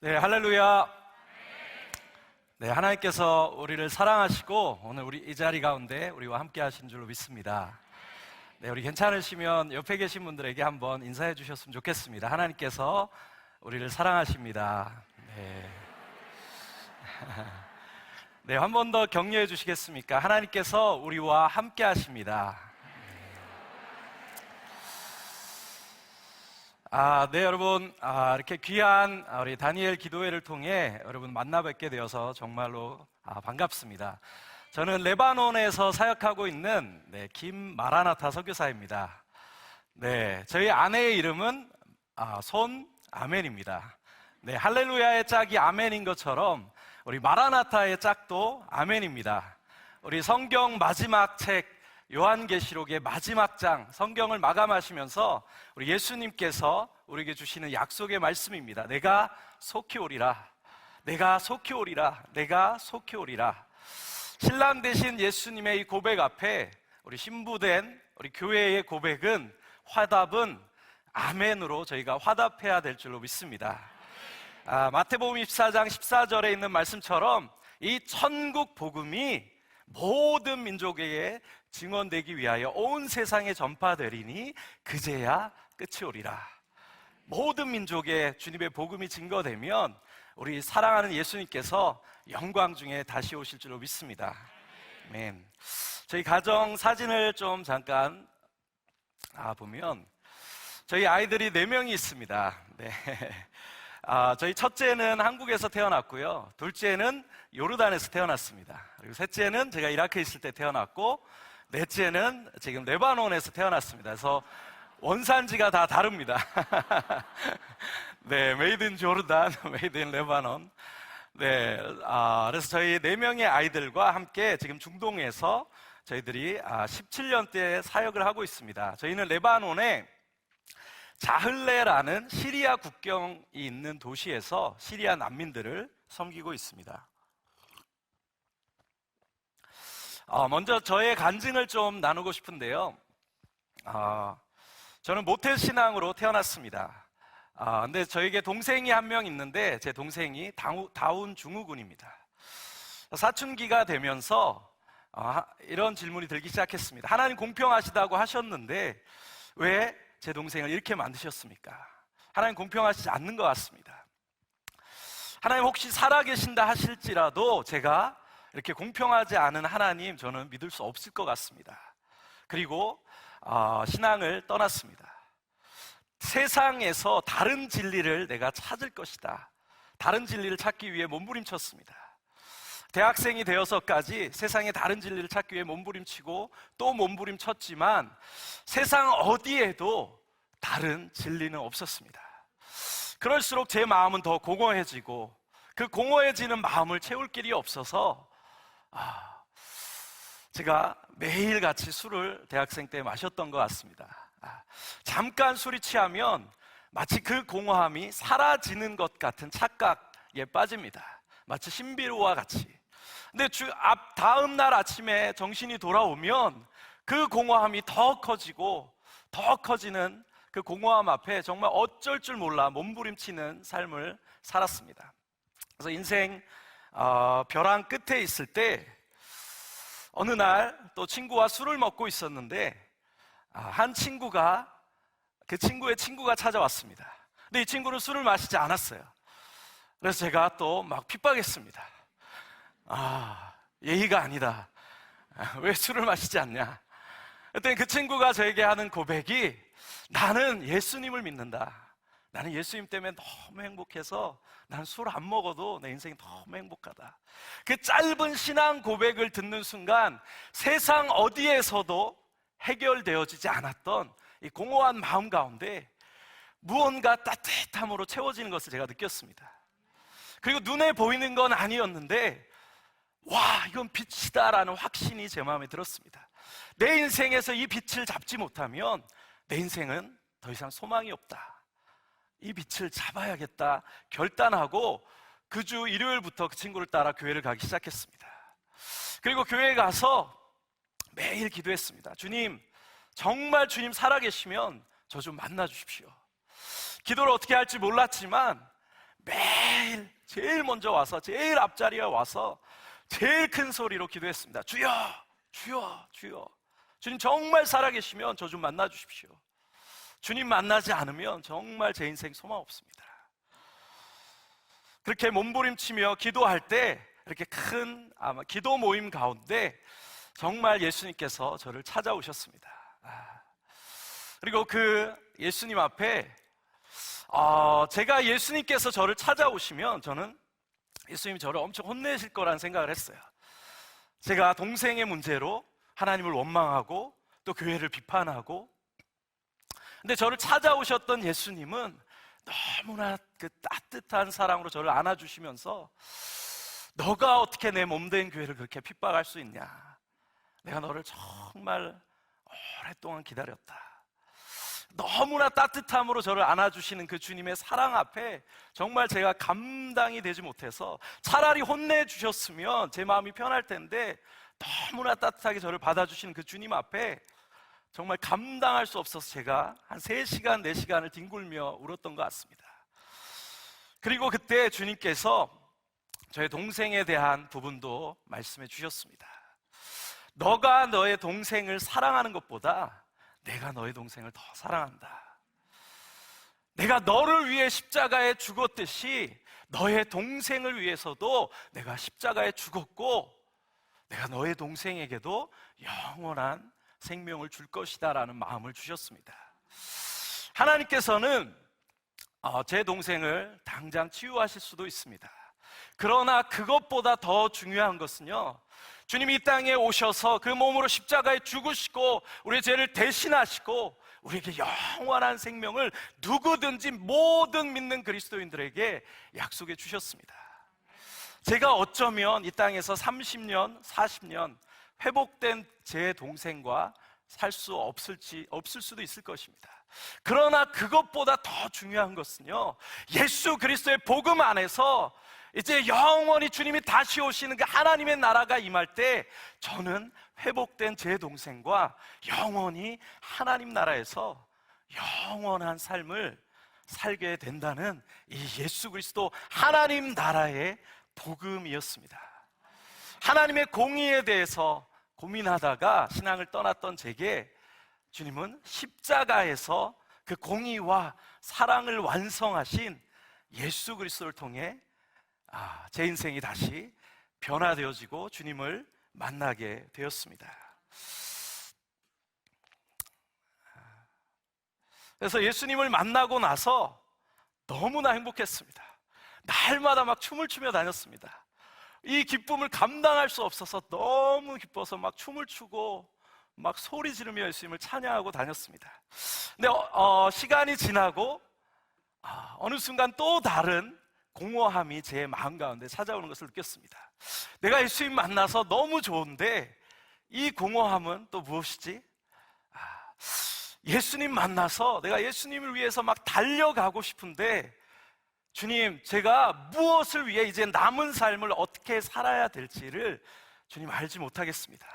네, 할렐루야. 네, 하나님께서 우리를 사랑하시고 오늘 우리 이 자리 가운데 우리와 함께 하신 줄로 믿습니다. 네, 우리 괜찮으시면 옆에 계신 분들에게 한번 인사해 주셨으면 좋겠습니다. 하나님께서 우리를 사랑하십니다. 네. 네, 한 번 더 격려해 주시겠습니까? 하나님께서 우리와 함께 하십니다. 네, 여러분. 이렇게 귀한 우리 다니엘 기도회를 통해 여러분 만나 뵙게 되어서 정말로 반갑습니다. 저는 레바논에서 사역하고 있는 김마라나타 선교사입니다. 네, 저희 아내의 이름은 손 아멘입니다. 네, 할렐루야의 짝이 아멘인 것처럼 우리 마라나타의 짝도 아멘입니다. 우리 성경 마지막 책 요한계시록의 마지막 장 성경을 마감하시면서 우리 예수님께서 우리에게 주시는 약속의 말씀입니다. 내가 속히 오리라. 내가 속히 오리라. 내가 속히 오리라. 신랑 되신 예수님의 이 고백 앞에 우리 신부된 우리 교회의 고백은 화답은 아멘으로 저희가 화답해야 될 줄로 믿습니다. 마태복음 24장 14절에 있는 말씀처럼 이 천국 복음이 모든 민족에게 증언되기 위하여 온 세상에 전파되리니 그제야 끝이 오리라. 모든 민족에 주님의 복음이 증거되면 우리 사랑하는 예수님께서 영광 중에 다시 오실 줄로 믿습니다. 아멘. 저희 가정 사진을 좀 잠깐 보면 저희 아이들이 4명이 있습니다. 네. 저희 첫째는 한국에서 태어났고요, 둘째는 요르단에서 태어났습니다. 그리고 셋째는 제가 이라크에 있을 때 태어났고, 넷째는 지금 레바논에서 태어났습니다. 그래서 원산지가 다 다릅니다. 네, 메이드 인 조르단, 메이드 인 레바논. 네, 그래서 저희 4명의 아이들과 함께 지금 중동에서 저희들이 17년째 사역을 하고 있습니다. 저희는 레바논에 자흘레라는 시리아 국경이 있는 도시에서 시리아 난민들을 섬기고 있습니다. 먼저 저의 간증을 좀 나누고 싶은데요. 저는 모태 신앙으로 태어났습니다. 근데 저에게 동생이 한 명 있는데 제 동생이 다운 증후군입니다. 사춘기가 되면서 이런 질문이 들기 시작했습니다. 하나님 공평하시다고 하셨는데 왜 제 동생을 이렇게 만드셨습니까? 하나님 공평하시지 않는 것 같습니다. 하나님 혹시 살아계신다 하실지라도 제가 이렇게 공평하지 않은 하나님 저는 믿을 수 없을 것 같습니다. 그리고 신앙을 떠났습니다. 세상에서 다른 진리를 내가 찾을 것이다. 다른 진리를 찾기 위해 몸부림쳤습니다. 대학생이 되어서까지 세상의 다른 진리를 찾기 위해 몸부림치고 또 몸부림쳤지만 세상 어디에도 다른 진리는 없었습니다. 그럴수록 제 마음은 더 공허해지고 그 공허해지는 마음을 채울 길이 없어서 제가 매일같이 술을 대학생 때 마셨던 것 같습니다. 잠깐 술이 취하면 마치 그 공허함이 사라지는 것 같은 착각에 빠집니다. 마치 신비로와 같이. 근데 다음 날 아침에 정신이 돌아오면 그 공허함이 더 커지고 더 커지는 그 공허함 앞에 정말 어쩔 줄 몰라 몸부림치는 삶을 살았습니다. 그래서 인생 벼랑 끝에 있을 때 어느 날 또 친구와 술을 먹고 있었는데 한 친구가 그 친구의 친구가 찾아왔습니다. 근데 이 친구는 술을 마시지 않았어요. 그래서 제가 또 막 핍박했습니다. 예의가 아니다. 왜 술을 마시지 않냐? 그랬더니 그 친구가 저에게 하는 고백이 나는 예수님을 믿는다. 나는 예수님 때문에 너무 행복해서 나는 술 안 먹어도 내 인생이 너무 행복하다. 그 짧은 신앙 고백을 듣는 순간 세상 어디에서도 해결되어지지 않았던 이 공허한 마음 가운데 무언가 따뜻함으로 채워지는 것을 제가 느꼈습니다. 그리고 눈에 보이는 건 아니었는데 와, 이건 빛이다라는 확신이 제 마음에 들었습니다. 내 인생에서 이 빛을 잡지 못하면 내 인생은 더 이상 소망이 없다. 이 빛을 잡아야겠다 결단하고 그 주 일요일부터 그 친구를 따라 교회를 가기 시작했습니다. 그리고 교회에 가서 매일 기도했습니다. 주님, 정말 주님 살아계시면 저 좀 만나 주십시오. 기도를 어떻게 할지 몰랐지만 매일 제일 먼저 와서 제일 앞자리에 와서 제일 큰 소리로 기도했습니다. 주여, 주여, 주여. 주님 정말 살아계시면 저 좀 만나 주십시오. 주님 만나지 않으면 정말 제 인생 소망 없습니다. 그렇게 몸부림치며 기도할 때 이렇게 큰 아마 기도 모임 가운데 정말 예수님께서 저를 찾아오셨습니다. 그리고 그 예수님 앞에 제가 예수님께서 저를 찾아오시면 저는 예수님이 저를 엄청 혼내실 거라는 생각을 했어요. 제가 동생의 문제로 하나님을 원망하고 또 교회를 비판하고, 근데 저를 찾아오셨던 예수님은 너무나 그 따뜻한 사랑으로 저를 안아주시면서 너가 어떻게 내 몸된 교회를 그렇게 핍박할 수 있냐, 내가 너를 정말 오랫동안 기다렸다. 너무나 따뜻함으로 저를 안아주시는 그 주님의 사랑 앞에 정말 제가 감당이 되지 못해서 차라리 혼내주셨으면 제 마음이 편할 텐데, 너무나 따뜻하게 저를 받아주시는 그 주님 앞에 정말 감당할 수 없어서 제가 한 3시간, 4시간을 뒹굴며 울었던 것 같습니다. 그리고 그때 주님께서 저의 동생에 대한 부분도 말씀해 주셨습니다. 너가 너의 동생을 사랑하는 것보다 내가 너의 동생을 더 사랑한다. 내가 너를 위해 십자가에 죽었듯이 너의 동생을 위해서도 내가 십자가에 죽었고, 내가 너의 동생에게도 영원한 생명을 줄 것이다 라는 마음을 주셨습니다. 하나님께서는 제 동생을 당장 치유하실 수도 있습니다. 그러나 그것보다 더 중요한 것은요, 주님이 이 땅에 오셔서 그 몸으로 십자가에 죽으시고 우리의 죄를 대신하시고 우리에게 영원한 생명을 누구든지 모든 믿는 그리스도인들에게 약속해 주셨습니다. 제가 어쩌면 이 땅에서 30년, 40년 회복된 제 동생과 살 수 없을 수도 있을 것입니다. 그러나 그것보다 더 중요한 것은요, 예수 그리스도의 복음 안에서 이제 영원히 주님이 다시 오시는 그 하나님의 나라가 임할 때 저는 회복된 제 동생과 영원히 하나님 나라에서 영원한 삶을 살게 된다는 이 예수 그리스도 하나님 나라의 복음이었습니다. 하나님의 공의에 대해서 고민하다가 신앙을 떠났던 제게 주님은 십자가에서 그 공의와 사랑을 완성하신 예수 그리스도를 통해 제 인생이 다시 변화되어지고 주님을 만나게 되었습니다. 그래서 예수님을 만나고 나서 너무나 행복했습니다. 날마다 막 춤을 추며 다녔습니다. 이 기쁨을 감당할 수 없어서 너무 기뻐서 막 춤을 추고 막 소리 지르며 예수님을 찬양하고 다녔습니다. 근데 시간이 지나고 어느 순간 또 다른 공허함이 제 마음 가운데 찾아오는 것을 느꼈습니다. 내가 예수님 만나서 너무 좋은데 이 공허함은 또 무엇이지? 예수님 만나서 내가 예수님을 위해서 막 달려가고 싶은데, 주님, 제가 무엇을 위해 이제 남은 삶을 어떻게 살아야 될지를 주님 알지 못하겠습니다.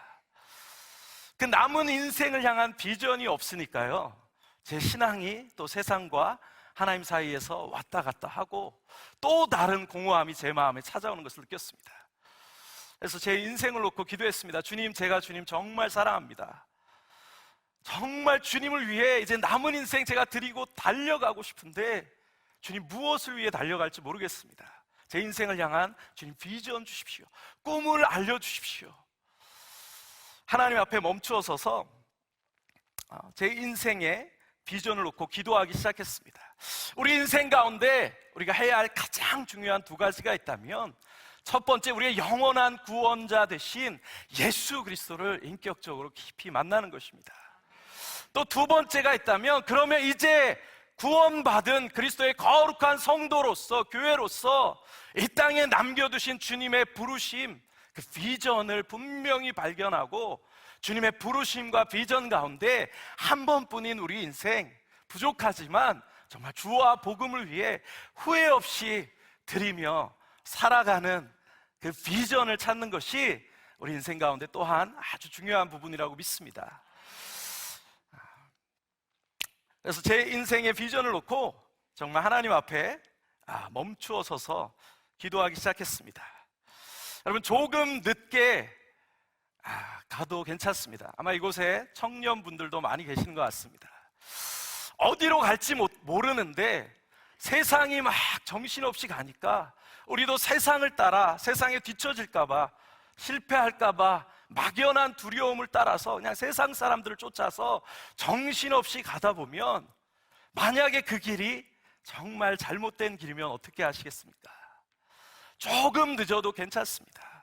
그 남은 인생을 향한 비전이 없으니까요, 제 신앙이 또 세상과 하나님 사이에서 왔다 갔다 하고 또 다른 공허함이 제 마음에 찾아오는 것을 느꼈습니다. 그래서 제 인생을 놓고 기도했습니다. 주님, 제가 주님 정말 사랑합니다. 정말 주님을 위해 이제 남은 인생 제가 드리고 달려가고 싶은데 주님, 무엇을 위해 달려갈지 모르겠습니다. 제 인생을 향한 주님 비전 주십시오. 꿈을 알려주십시오. 하나님 앞에 멈추어 서서 제 인생의 비전을 놓고 기도하기 시작했습니다. 우리 인생 가운데 우리가 해야 할 가장 중요한 2가지가 있다면, 첫 번째, 우리의 영원한 구원자 되신 예수 그리스도를 인격적으로 깊이 만나는 것입니다. 또 2번째가 있다면, 그러면 이제 구원받은 그리스도의 거룩한 성도로서, 교회로서 이 땅에 남겨두신 주님의 부르심, 그 비전을 분명히 발견하고 주님의 부르심과 비전 가운데 한 번뿐인 우리 인생, 부족하지만 정말 주와 복음을 위해 후회 없이 드리며 살아가는 그 비전을 찾는 것이 우리 인생 가운데 또한 아주 중요한 부분이라고 믿습니다. 그래서 제 인생의 비전을 놓고 정말 하나님 앞에 멈추어 서서 기도하기 시작했습니다. 여러분, 조금 늦게 가도 괜찮습니다. 아마 이곳에 청년분들도 많이 계시는 것 같습니다. 어디로 갈지 모르는데 세상이 막 정신없이 가니까 우리도 세상을 따라 세상에 뒤처질까봐, 실패할까봐 막연한 두려움을 따라서 그냥 세상 사람들을 쫓아서 정신없이 가다 보면, 만약에 그 길이 정말 잘못된 길이면 어떻게 하시겠습니까? 조금 늦어도 괜찮습니다.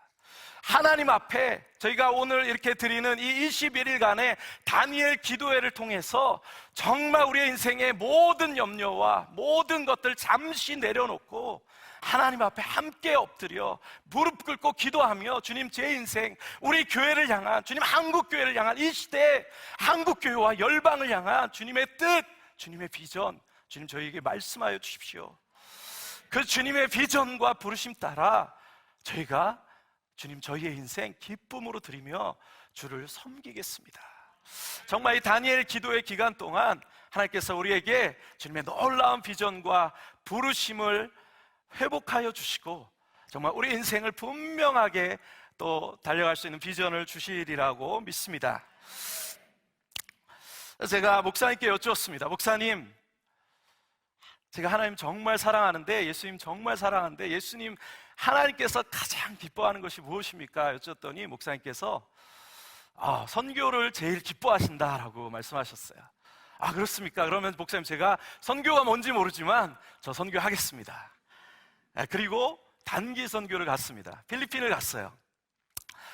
하나님 앞에 저희가 오늘 이렇게 드리는 이 21일간의 다니엘 기도회를 통해서 정말 우리의 인생의 모든 염려와 모든 것들 잠시 내려놓고 하나님 앞에 함께 엎드려 무릎 꿇고 기도하며, 주님, 제 인생, 우리 교회를 향한, 주님, 한국교회를 향한, 이 시대의 한국교회와 열방을 향한 주님의 뜻, 주님의 비전, 주님, 저희에게 말씀하여 주십시오. 그 주님의 비전과 부르심 따라 저희가, 주님, 저희의 인생 기쁨으로 드리며 주를 섬기겠습니다. 정말 이 다니엘 기도의 기간 동안 하나님께서 우리에게 주님의 놀라운 비전과 부르심을 회복하여 주시고, 정말 우리 인생을 분명하게 또 달려갈 수 있는 비전을 주시리라고 믿습니다. 제가 목사님께 여쭈었습니다. 목사님, 제가 하나님 정말 사랑하는데, 예수님 정말 사랑하는데, 예수님, 하나님께서 가장 기뻐하는 것이 무엇입니까? 여쭈었더니 목사님께서 선교를 제일 기뻐하신다라고 말씀하셨어요. 그렇습니까? 그러면 목사님, 제가 선교가 뭔지 모르지만 저 선교하겠습니다. 그리고 단기 선교를 갔습니다. 필리핀을 갔어요.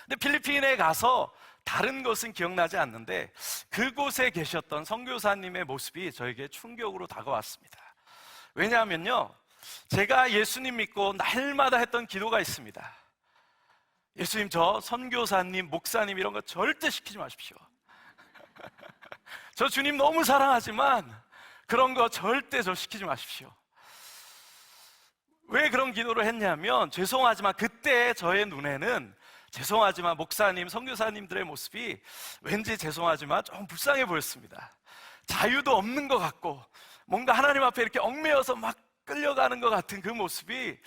근데 필리핀에 가서 다른 것은 기억나지 않는데 그곳에 계셨던 선교사님의 모습이 저에게 충격으로 다가왔습니다. 왜냐하면요, 제가 예수님 믿고 날마다 했던 기도가 있습니다. 예수님, 저 선교사님, 목사님 이런 거 절대 시키지 마십시오. 저 주님 너무 사랑하지만 그런 거 절대 저 시키지 마십시오. 왜 그런 기도를 했냐면, 죄송하지만 그때 저의 눈에는, 죄송하지만 목사님, 선교사님들의 모습이 왠지 죄송하지만 좀 불쌍해 보였습니다. 자유도 없는 것 같고 뭔가 하나님 앞에 이렇게 얽매여서 막 끌려가는 것 같은 그 모습이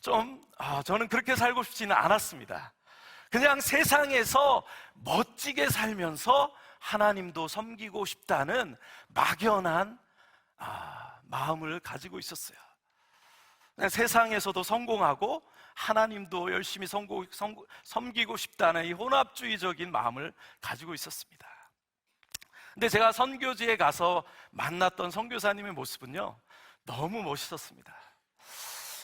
좀 저는 그렇게 살고 싶지는 않았습니다. 그냥 세상에서 멋지게 살면서 하나님도 섬기고 싶다는 막연한 마음을 가지고 있었어요. 그냥 세상에서도 성공하고 하나님도 열심히 섬기고 싶다는 이 혼합주의적인 마음을 가지고 있었습니다. 근데 제가 선교지에 가서 만났던 선교사님의 모습은요, 너무 멋있었습니다.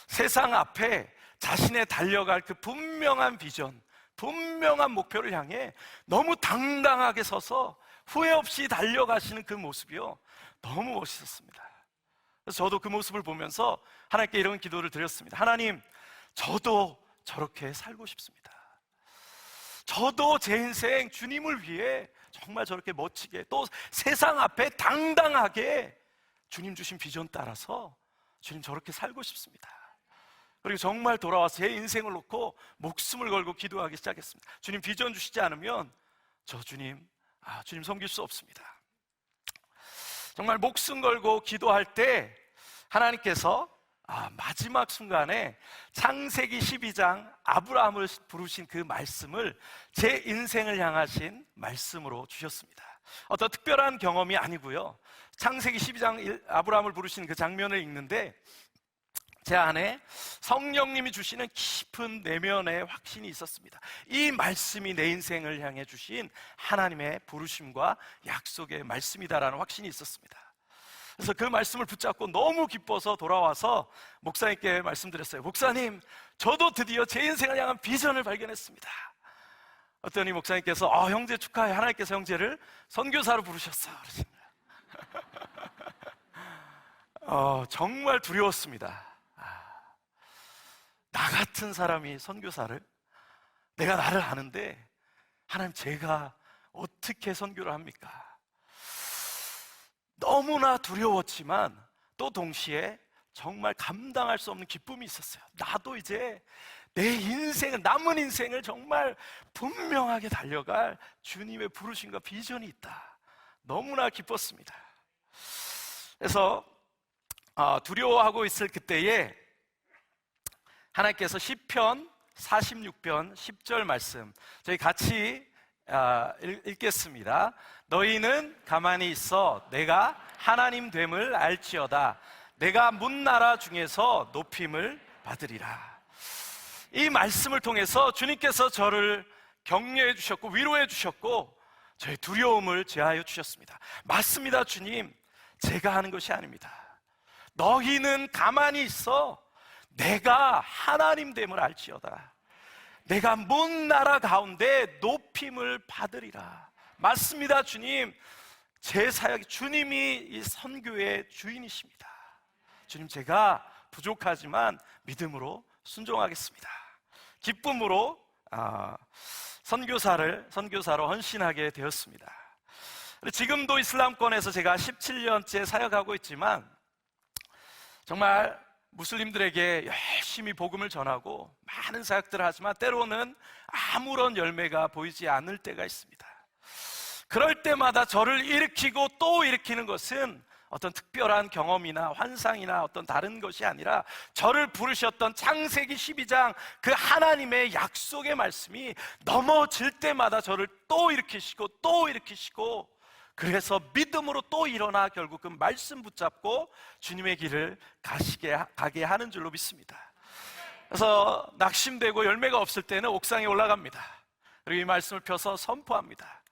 세상 앞에 자신의 달려갈 그 분명한 비전, 분명한 목표를 향해 너무 당당하게 서서 후회 없이 달려가시는 그 모습이요, 너무 멋있었습니다. 그래서 저도 그 모습을 보면서 하나님께 이런 기도를 드렸습니다. 하나님, 저도 저렇게 살고 싶습니다. 저도 제 인생 주님을 위해 정말 저렇게 멋지게, 또 세상 앞에 당당하게 주님 주신 비전 따라서 주님 저렇게 살고 싶습니다. 그리고 정말 돌아와서 제 인생을 놓고 목숨을 걸고 기도하기 시작했습니다. 주님 비전 주시지 않으면 저 주님 섬길 수 없습니다. 정말 목숨 걸고 기도할 때 하나님께서 마지막 순간에 창세기 12장 아브라함을 부르신 그 말씀을 제 인생을 향하신 말씀으로 주셨습니다. 어떤 특별한 경험이 아니고요, 창세기 12장 아브라함을 부르신 그 장면을 읽는데 제 안에 성령님이 주시는 깊은 내면의 확신이 있었습니다. 이 말씀이 내 인생을 향해 주신 하나님의 부르심과 약속의 말씀이다라는 확신이 있었습니다. 그래서 그 말씀을 붙잡고 너무 기뻐서 돌아와서 목사님께 말씀드렸어요. 목사님, 저도 드디어 제 인생을 향한 비전을 발견했습니다. 어떠니 목사님께서 형제 축하해, 하나님께서 형제를 선교사로 부르셨어 그러신 거예요. 정말 두려웠습니다. 나 같은 사람이 선교사를, 내가 나를 아는데 하나님, 제가 어떻게 선교를 합니까? 너무나 두려웠지만 또 동시에 정말 감당할 수 없는 기쁨이 있었어요. 나도 이제 내 인생을, 남은 인생을 정말 분명하게 달려갈 주님의 부르심과 비전이 있다. 너무나 기뻤습니다. 그래서 두려워하고 있을 그때에 하나님께서 시편 46편 10절 말씀 저희 같이 읽겠습니다. 너희는 가만히 있어 내가 하나님 됨을 알지어다. 내가 문나라 중에서 높임을 받으리라. 이 말씀을 통해서 주님께서 저를 격려해 주셨고 위로해 주셨고 저의 두려움을 제하여 주셨습니다. 맞습니다, 주님. 제가 하는 것이 아닙니다. 너희는 가만히 있어 내가 하나님 됨을 알지어다. 내가 문나라 가운데 높임을 받으리라. 맞습니다, 주님. 제 사역이 주님이 이 선교의 주인이십니다. 주님, 제가 부족하지만 믿음으로 순종하겠습니다. 기쁨으로 선교사로 헌신하게 되었습니다. 지금도 이슬람권에서 제가 17년째 사역하고 있지만 정말 무슬림들에게 열심히 복음을 전하고 많은 사역들을 하지만 때로는 아무런 열매가 보이지 않을 때가 있습니다. 그럴 때마다 저를 일으키고 또 일으키는 것은 어떤 특별한 경험이나 환상이나 어떤 다른 것이 아니라 저를 부르셨던 창세기 12장 그 하나님의 약속의 말씀이 넘어질 때마다 저를 또 일으키시고 또 일으키시고 그래서 믿음으로 또 일어나 결국 그 말씀 붙잡고 주님의 길을 가게 하는 줄로 믿습니다. 그래서 낙심되고 열매가 없을 때는 옥상에 올라갑니다. 그리고 이 말씀을 펴서 선포합니다.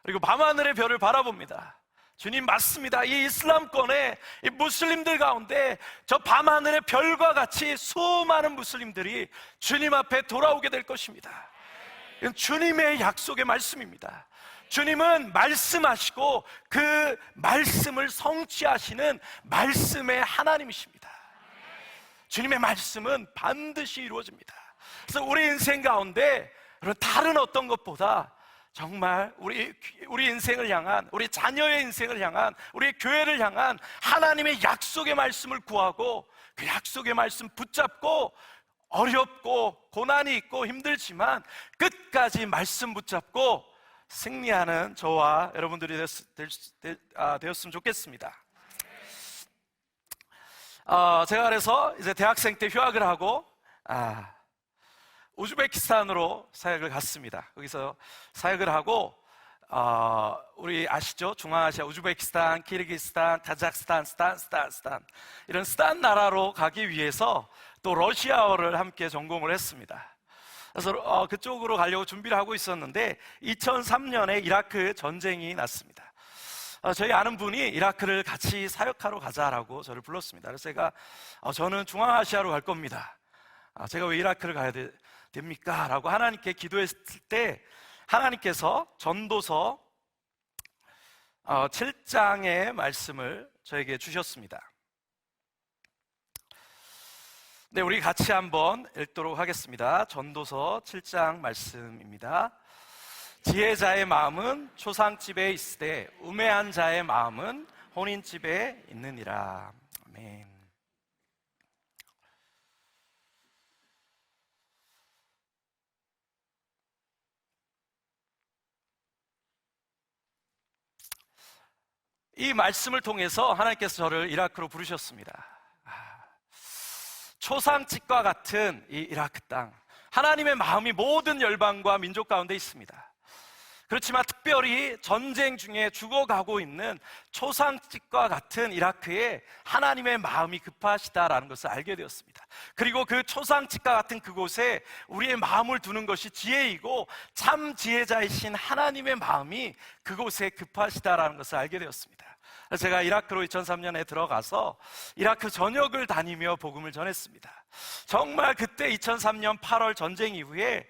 그리고 밤하늘의 별을 바라봅니다. 주님, 맞습니다. 이 이슬람권의 이 무슬림들 가운데 저 밤하늘의 별과 같이 수많은 무슬림들이 주님 앞에 돌아오게 될 것입니다. 이건 주님의 약속의 말씀입니다. 주님은 말씀하시고 그 말씀을 성취하시는 말씀의 하나님이십니다. 주님의 말씀은 반드시 이루어집니다. 그래서 우리 인생 가운데 다른 어떤 것보다 정말 우리 인생을 향한, 우리 자녀의 인생을 향한, 우리 교회를 향한 하나님의 약속의 말씀을 구하고 그 약속의 말씀 붙잡고 어렵고 고난이 있고 힘들지만 끝까지 말씀 붙잡고 승리하는 저와 여러분들이 되었으면 좋겠습니다. 제가 그래서 이제 대학생 때 휴학을 하고 우즈베키스탄으로 사역을 갔습니다. 거기서 사역을 하고 우리 아시죠? 중앙아시아 우즈베키스탄, 키르기스탄, 카자흐스탄, 스탄 이런 스탄 나라로 가기 위해서 또 러시아어를 함께 전공을 했습니다. 그래서 그쪽으로 가려고 준비를 하고 있었는데 2003년에 이라크 전쟁이 났습니다. 저희 아는 분이 이라크를 같이 사역하러 가자라고 저를 불렀습니다. 그래서 제가 저는 중앙아시아로 갈 겁니다. 제가 왜 이라크를 가야 됩니까? 라고 하나님께 기도했을 때 하나님께서 전도서 7장의 말씀을 저에게 주셨습니다. 네, 우리 같이 한번 읽도록 하겠습니다. 전도서 7장 말씀입니다. 지혜자의 마음은 초상집에 있으되 우매한 자의 마음은 혼인집에 있느니라. 아멘. 이 말씀을 통해서 하나님께서 저를 이라크로 부르셨습니다. 초상집과 같은 이 이라크 땅, 하나님의 마음이 모든 열방과 민족 가운데 있습니다. 그렇지만 특별히 전쟁 중에 죽어가고 있는 초상집과 같은 이라크에 하나님의 마음이 급하시다라는 것을 알게 되었습니다. 그리고 그 초상집과 같은 그곳에 우리의 마음을 두는 것이 지혜이고 참 지혜자이신 하나님의 마음이 그곳에 급하시다라는 것을 알게 되었습니다. 제가 이라크로 2003년에 들어가서 이라크 전역을 다니며 복음을 전했습니다. 정말 그때 2003년 8월 전쟁 이후에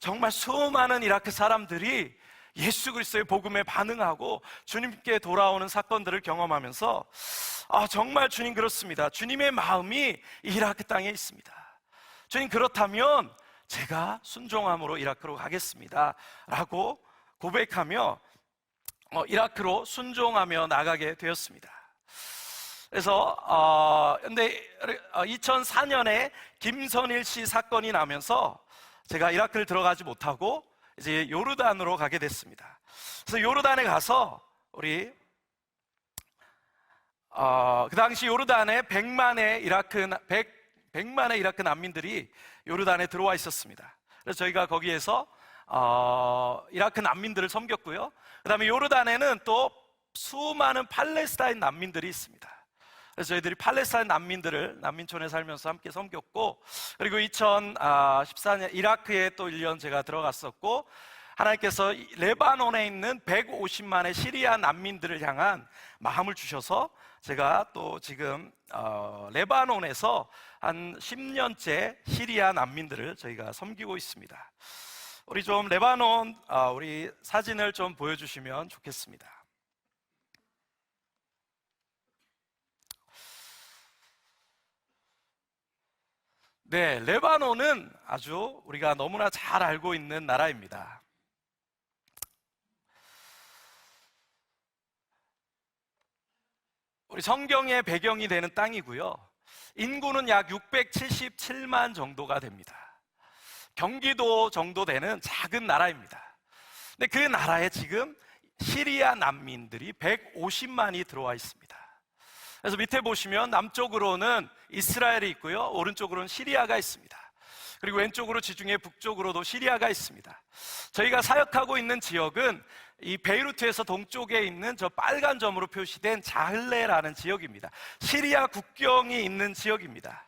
정말 수많은 이라크 사람들이 예수 그리스도의 복음에 반응하고 주님께 돌아오는 사건들을 경험하면서 정말 주님 그렇습니다. 주님의 마음이 이라크 땅에 있습니다. 주님 그렇다면 제가 순종함으로 이라크로 가겠습니다 라고 고백하며 이라크로 순종하며 나가게 되었습니다. 그래서 근데 2004년에 김선일 씨 사건이 나면서 제가 이라크를 들어가지 못하고 이제 요르단으로 가게 됐습니다. 그래서 요르단에 가서 우리 그 당시 요르단에 100만의 100만의 이라크 난민들이 요르단에 들어와 있었습니다. 그래서 저희가 거기에서 이라크 난민들을 섬겼고요. 그 다음에 요르단에는 또 수많은 팔레스타인 난민들이 있습니다. 그래서 저희들이 팔레스타인 난민들을 난민촌에 살면서 함께 섬겼고, 그리고 2014년 이라크에 또 1년 제가 들어갔었고, 하나님께서 레바논에 있는 150만의 시리아 난민들을 향한 마음을 주셔서 제가 또 지금 레바논에서 한 10년째 시리아 난민들을 저희가 섬기고 있습니다. 우리 좀 레바논 우리 사진을 좀 보여주시면 좋겠습니다. 네, 레바논은 아주 우리가 너무나 잘 알고 있는 나라입니다. 우리 성경의 배경이 되는 땅이고요. 인구는 약 677만 정도가 됩니다. 경기도 정도 되는 작은 나라입니다. 근데 그 나라에 지금 시리아 난민들이 150만이 들어와 있습니다. 그래서 밑에 보시면 남쪽으로는 이스라엘이 있고요, 오른쪽으로는 시리아가 있습니다. 그리고 왼쪽으로 지중해 북쪽으로도 시리아가 있습니다. 저희가 사역하고 있는 지역은 이 베이루트에서 동쪽에 있는 저 빨간 점으로 표시된 자흘레라는 지역입니다. 시리아 국경이 있는 지역입니다.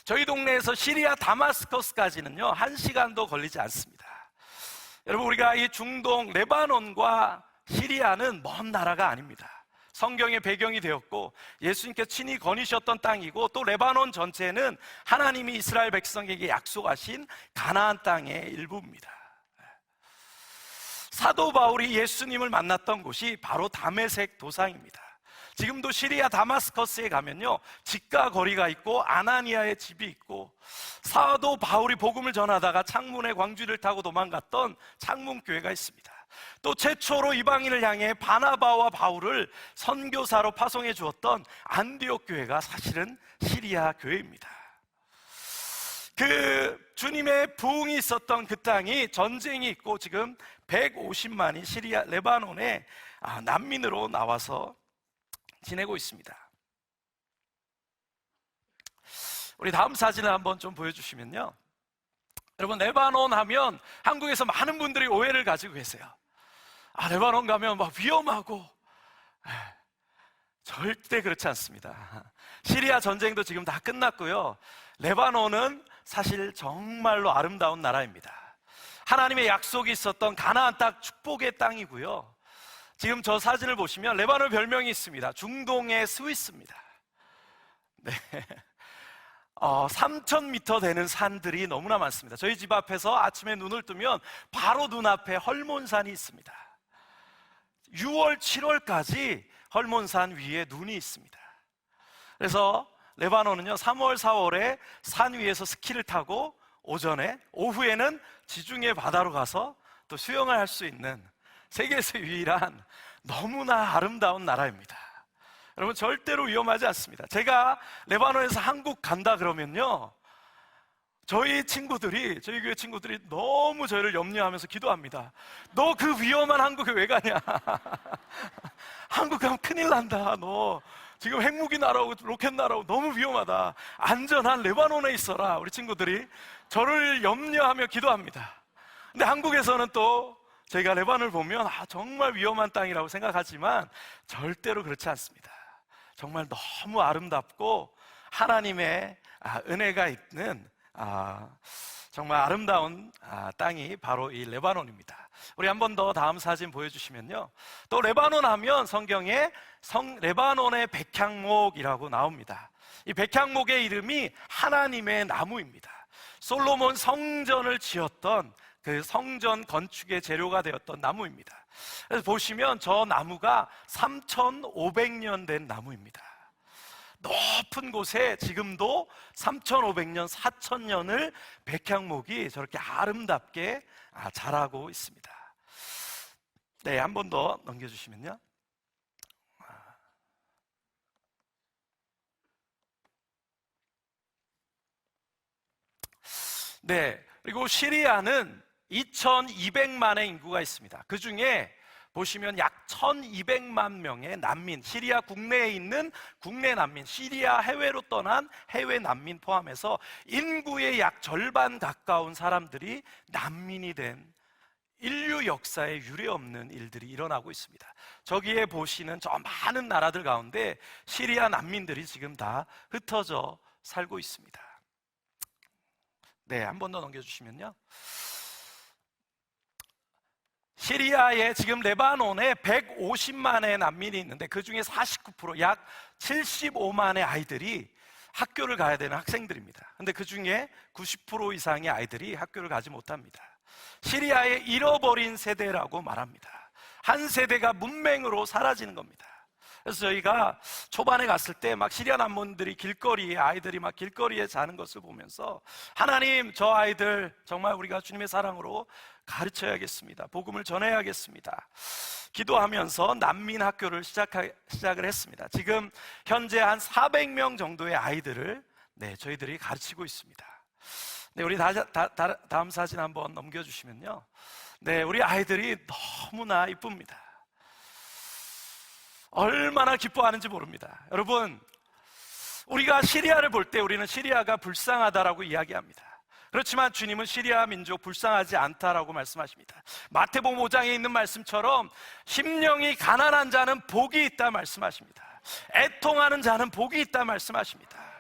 저희 동네에서 시리아 다마스커스까지는요 1시간도 걸리지 않습니다. 여러분, 우리가 이 중동 레바논과 시리아는 먼 나라가 아닙니다. 성경의 배경이 되었고 예수님께서 친히 거니셨던 땅이고, 또 레바논 전체는 하나님이 이스라엘 백성에게 약속하신 가나안 땅의 일부입니다. 사도 바울이 예수님을 만났던 곳이 바로 다메섹 도상입니다. 지금도 시리아 다마스커스에 가면요 집과 거리가 있고 아나니아의 집이 있고, 사도 바울이 복음을 전하다가 창문의 광주를 타고 도망갔던 창문교회가 있습니다. 또 최초로 이방인을 향해 바나바와 바울을 선교사로 파송해 주었던 안디옥 교회가 사실은 시리아 교회입니다. 그 주님의 부흥이 있었던 그 땅이 전쟁이 있고 지금 150만이 시리아 레바논에 난민으로 나와서 지내고 있습니다. 우리 다음 사진을 한번 좀 보여주시면요, 여러분, 레바논 하면 한국에서 많은 분들이 오해를 가지고 계세요. 레바논 가면 막 위험하고. 절대 그렇지 않습니다. 시리아 전쟁도 지금 다 끝났고요. 레바논은 사실 정말로 아름다운 나라입니다. 하나님의 약속이 있었던 가나안 땅, 축복의 땅이고요. 지금 저 사진을 보시면 레바논 별명이 있습니다. 중동의 스위스입니다. 네. 3,000m 되는 산들이 너무나 많습니다. 저희 집 앞에서 아침에 눈을 뜨면 바로 눈앞에 헐몬산이 있습니다. 6월, 7월까지 헐몬산 위에 눈이 있습니다. 그래서 레바논은요 3월, 4월에 산 위에서 스키를 타고 오후에는 지중해 바다로 가서 또 수영을 할 수 있는 세계에서 유일한 너무나 아름다운 나라입니다. 여러분, 절대로 위험하지 않습니다. 제가 레바논에서 한국 간다 그러면요 저희 교회 친구들이 너무 저희를 염려하면서 기도합니다. 너 그 위험한 한국에 왜 가냐? 한국 가면 큰일 난다. 너 지금 핵무기 날아오고 로켓 날아오고 너무 위험하다. 안전한 레바논에 있어라. 우리 친구들이 저를 염려하며 기도합니다. 근데 한국에서는 또 저희가 레바논을 보면 정말 위험한 땅이라고 생각하지만 절대로 그렇지 않습니다. 정말 너무 아름답고 하나님의 은혜가 있는 정말 아름다운 땅이 바로 이 레바논입니다. 우리 한 번 더 다음 사진 보여주시면요, 또 레바논 하면 성경에 레바논의 백향목이라고 나옵니다. 이 백향목의 이름이 하나님의 나무입니다. 솔로몬 성전을 지었던 그 성전 건축의 재료가 되었던 나무입니다. 그래서 보시면 저 나무가 3,500년 된 나무입니다. 높은 곳에 지금도 3,500년, 4,000년을 백향목이 저렇게 아름답게 자라고 있습니다. 네, 한 번 더 넘겨주시면요. 네, 그리고 시리아는 2,200만의 인구가 있습니다. 그 중에 보시면 약 1200만 명의 난민, 시리아 국내에 있는 국내 난민, 시리아 해외로 떠난 해외 난민 포함해서 인구의 약 절반 가까운 사람들이 난민이 된 인류 역사에 유례없는 일들이 일어나고 있습니다. 저기에 보시는 저 많은 나라들 가운데 시리아 난민들이 지금 다 흩어져 살고 있습니다. 네, 한 번 더 넘겨주시면요. 시리아에 지금 레바논에 150만의 난민이 있는데 그 중에 49%, 약 75만의 아이들이 학교를 가야 되는 학생들입니다. 근데 그 중에 90% 이상의 아이들이 학교를 가지 못합니다. 시리아의 잃어버린 세대라고 말합니다. 한 세대가 문맹으로 사라지는 겁니다. 그래서 저희가 초반에 갔을 때 막 시리아 난민들이 길거리에, 아이들이 막 길거리에 자는 것을 보면서 하나님, 저 아이들 정말 우리가 주님의 사랑으로 가르쳐야겠습니다. 복음을 전해야겠습니다. 기도하면서 난민 학교를 시작을 했습니다. 지금 현재 한 400명 정도의 아이들을 저희들이 가르치고 있습니다. 네, 우리 다음 사진 한번 넘겨주시면요. 네, 우리 아이들이 너무나 이쁩니다. 얼마나 기뻐하는지 모릅니다. 여러분, 우리가 시리아를 볼 때 우리는 시리아가 불쌍하다라고 이야기합니다. 그렇지만 주님은 시리아 민족 불쌍하지 않다라고 말씀하십니다. 마태복음 5장에 있는 말씀처럼 심령이 가난한 자는 복이 있다 말씀하십니다. 애통하는 자는 복이 있다 말씀하십니다.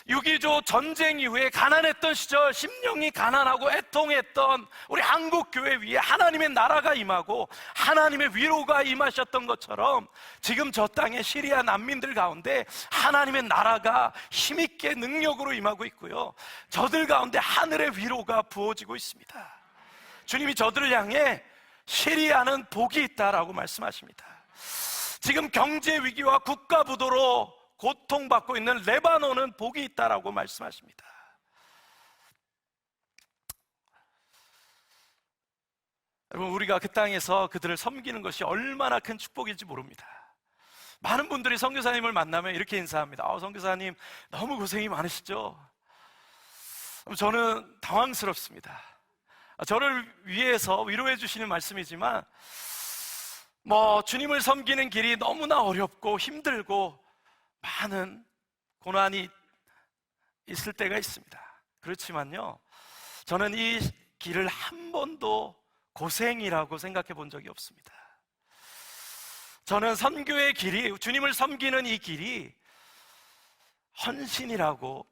6.25 전쟁 이후에 가난했던 시절 심령이 가난하고 애통했던 우리 한국교회 위에 하나님의 나라가 임하고 하나님의 위로가 임하셨던 것처럼 지금 저 땅의 시리아 난민들 가운데 하나님의 나라가 힘있게 능력으로 임하고 있고요, 저들 가운데 하늘의 위로가 부어지고 있습니다. 주님이 저들을 향해 시리아는 복이 있다라고 말씀하십니다. 지금 경제 위기와 국가 부도로 고통받고 있는 레바논은 복이 있다라고 말씀하십니다. 여러분, 우리가 그 땅에서 그들을 섬기는 것이 얼마나 큰 축복일지 모릅니다. 많은 분들이 선교사님을 만나면 이렇게 인사합니다. 선교사님 너무 고생이 많으시죠? 저는 당황스럽습니다. 저를 위해서 위로해 주시는 말씀이지만 주님을 섬기는 길이 너무나 어렵고 힘들고 많은 고난이 있을 때가 있습니다. 그렇지만요, 저는 이 길을 한 번도 고생이라고 생각해 본 적이 없습니다. 저는 선교의 길이, 주님을 섬기는 이 길이 헌신이라고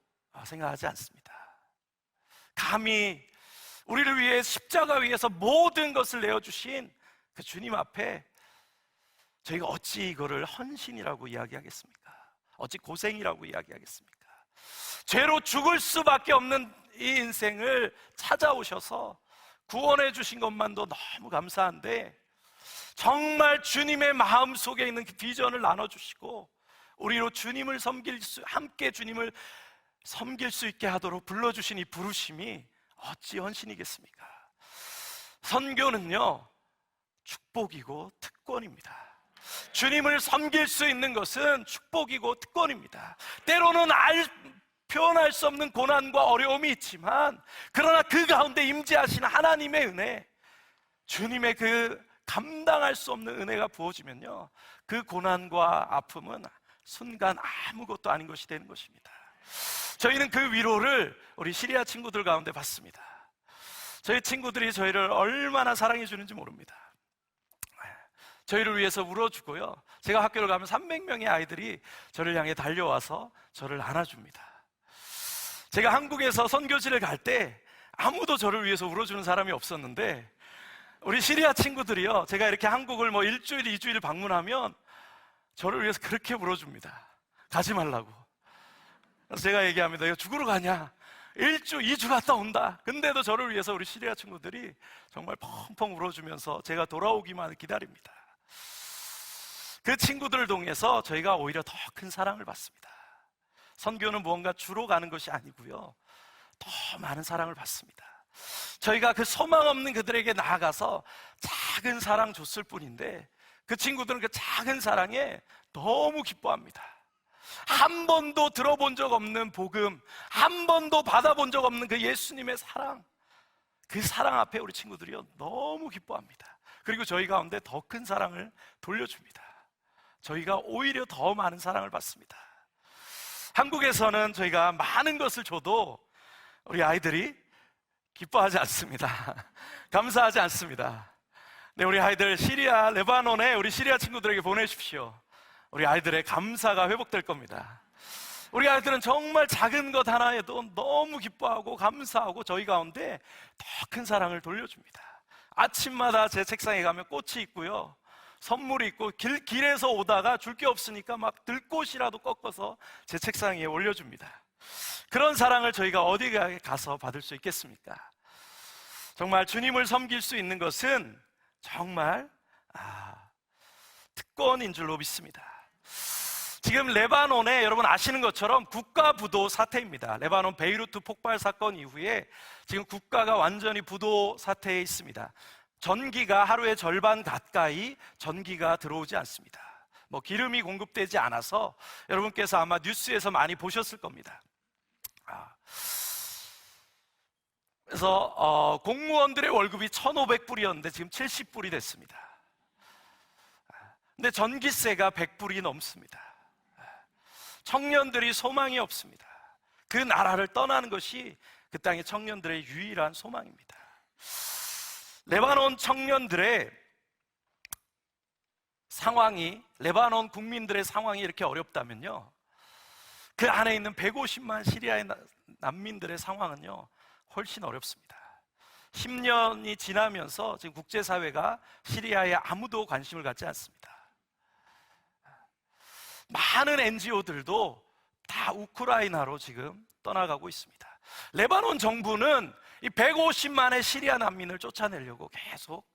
생각하지 않습니다. 감히 우리를 위해 십자가 위에서 모든 것을 내어주신 그 주님 앞에 저희가 어찌 이거를 헌신이라고 이야기하겠습니까? 어찌 고생이라고 이야기하겠습니까? 죄로 죽을 수밖에 없는 이 인생을 찾아오셔서 구원해 주신 것만도 너무 감사한데, 정말 주님의 마음 속에 있는 그 비전을 나눠주시고 우리로 주님을 함께 주님을 섬길 수 있게 하도록 불러주신 이 부르심이 어찌 헌신이겠습니까? 선교는요, 축복이고 특권입니다. 주님을 섬길 수 있는 것은 축복이고 특권입니다. 때로는 표현할 수 없는 고난과 어려움이 있지만, 그러나 그 가운데 임재하신 하나님의 은혜, 주님의 그 감당할 수 없는 은혜가 부어지면요, 그 고난과 아픔은 순간 아무것도 아닌 것이 되는 것입니다. 저희는 그 위로를 우리 시리아 친구들 가운데 받습니다. 저희 친구들이 저희를 얼마나 사랑해 주는지 모릅니다. 저희를 위해서 울어주고요, 제가 학교를 가면 300명의 아이들이 저를 향해 달려와서 저를 안아줍니다. 제가 한국에서 선교지를 갈 때 아무도 저를 위해서 울어주는 사람이 없었는데, 우리 시리아 친구들이요, 제가 이렇게 한국을 1주일, 2주일 방문하면 저를 위해서 그렇게 울어줍니다. 가지 말라고. 그래서 제가 얘기합니다. 이거 죽으러 가냐? 1주, 2주 갔다 온다. 근데도 저를 위해서 우리 시리아 친구들이 정말 펑펑 울어주면서 제가 돌아오기만 기다립니다. 그 친구들을 통해서 저희가 오히려 더 큰 사랑을 받습니다. 선교는 무언가 주로 가는 것이 아니고요, 더 많은 사랑을 받습니다. 저희가 그 소망 없는 그들에게 나아가서 작은 사랑 줬을 뿐인데, 그 친구들은 그 작은 사랑에 너무 기뻐합니다. 한 번도 들어본 적 없는 복음, 한 번도 받아본 적 없는 그 예수님의 사랑, 그 사랑 앞에 우리 친구들이요 너무 기뻐합니다. 그리고 저희 가운데 더 큰 사랑을 돌려줍니다. 저희가 오히려 더 많은 사랑을 받습니다. 한국에서는 저희가 많은 것을 줘도 우리 아이들이 기뻐하지 않습니다. 감사하지 않습니다. 네, 우리 아이들 시리아, 레바논에 우리 시리아 친구들에게 보내십시오. 우리 아이들의 감사가 회복될 겁니다. 우리 아이들은 정말 작은 것 하나에도 너무 기뻐하고 감사하고 저희 가운데 더 큰 사랑을 돌려줍니다. 아침마다 제 책상에 가면 꽃이 있고요, 선물이 있고, 길에서 오다가 줄 게 없으니까 막 들꽃이라도 꺾어서 제 책상 위에 올려줍니다. 그런 사랑을 저희가 어디 가서 받을 수 있겠습니까? 정말 주님을 섬길 수 있는 것은 정말 특권인 줄로 믿습니다. 지금 레바논에 여러분 아시는 것처럼 국가 부도 사태입니다. 레바논 베이루트 폭발 사건 이후에 지금 국가가 완전히 부도 사태에 있습니다. 전기가 하루의 절반 가까이 전기가 들어오지 않습니다. 기름이 공급되지 않아서 여러분께서 아마 뉴스에서 많이 보셨을 겁니다. 그래서 공무원들의 월급이 1,500불이었는데 지금 70불이 됐습니다. 근데 전기세가 100불이 넘습니다. 청년들이 소망이 없습니다. 그 나라를 떠나는 것이 그 땅의 청년들의 유일한 소망입니다. 레바논 청년들의 상황이, 레바논 국민들의 상황이 이렇게 어렵다면요, 그 안에 있는 150만 시리아의 난민들의 상황은요 훨씬 어렵습니다. 10년이 지나면서 지금 국제사회가 시리아에 아무도 관심을 갖지 않습니다. 많은 NGO들도 다 우크라이나로 지금 떠나가고 있습니다. 레바논 정부는 이 150만의 시리아 난민을 쫓아내려고 계속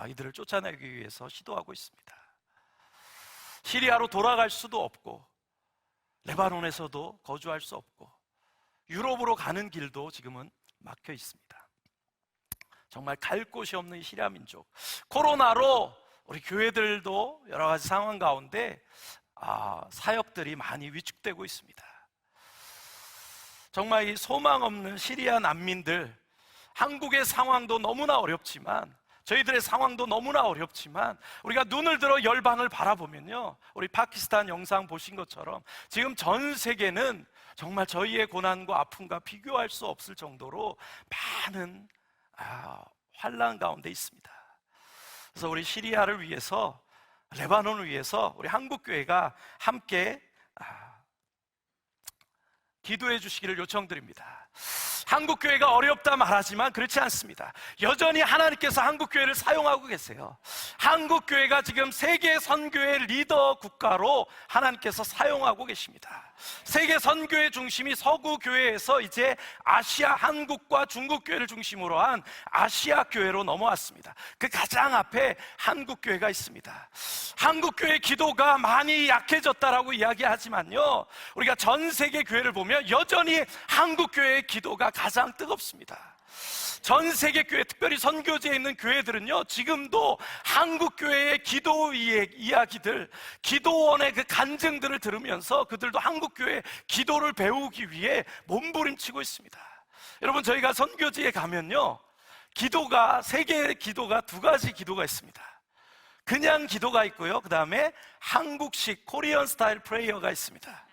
이들을 쫓아내기 위해서 시도하고 있습니다. 시리아로 돌아갈 수도 없고, 레바논에서도 거주할 수 없고, 유럽으로 가는 길도 지금은 막혀 있습니다. 정말 갈 곳이 없는 이 시리아 민족. 코로나로 우리 교회들도 여러 가지 상황 가운데 사역들이 많이 위축되고 있습니다. 정말 이 소망 없는 시리아 난민들, 한국의 상황도 너무나 어렵지만, 저희들의 상황도 너무나 어렵지만, 우리가 눈을 들어 열방을 바라보면요, 우리 파키스탄 영상 보신 것처럼 지금 전 세계는 정말 저희의 고난과 아픔과 비교할 수 없을 정도로 많은 환난 가운데 있습니다. 그래서 우리 시리아를 위해서, 레바논을 위해서 우리 한국교회가 함께 기도해 주시기를 요청드립니다. 한국교회가 어렵다 말하지만 그렇지 않습니다. 여전히 하나님께서 한국교회를 사용하고 계세요. 한국교회가 지금 세계 선교의 리더 국가로 하나님께서 사용하고 계십니다. 세계 선교의 중심이 서구교회에서 이제 아시아, 한국과 중국교회를 중심으로 한 아시아 교회로 넘어왔습니다. 그 가장 앞에 한국교회가 있습니다. 한국교회 기도가 많이 약해졌다라고 이야기하지만요, 우리가 전 세계 교회를 보면 여전히 한국교회의 기도가 가장 뜨겁습니다. 전 세계 교회, 특별히 선교지에 있는 교회들은요, 지금도 한국교회의 기도 이야기들, 기도원의 그 간증들을 들으면서 그들도 한국교회 기도를 배우기 위해 몸부림치고 있습니다. 여러분, 저희가 선교지에 가면요, 기도가, 세계의 기도가 두 가지 기도가 있습니다. 그냥 기도가 있고요, 그 다음에 한국식 코리안 스타일 프레이어가 있습니다.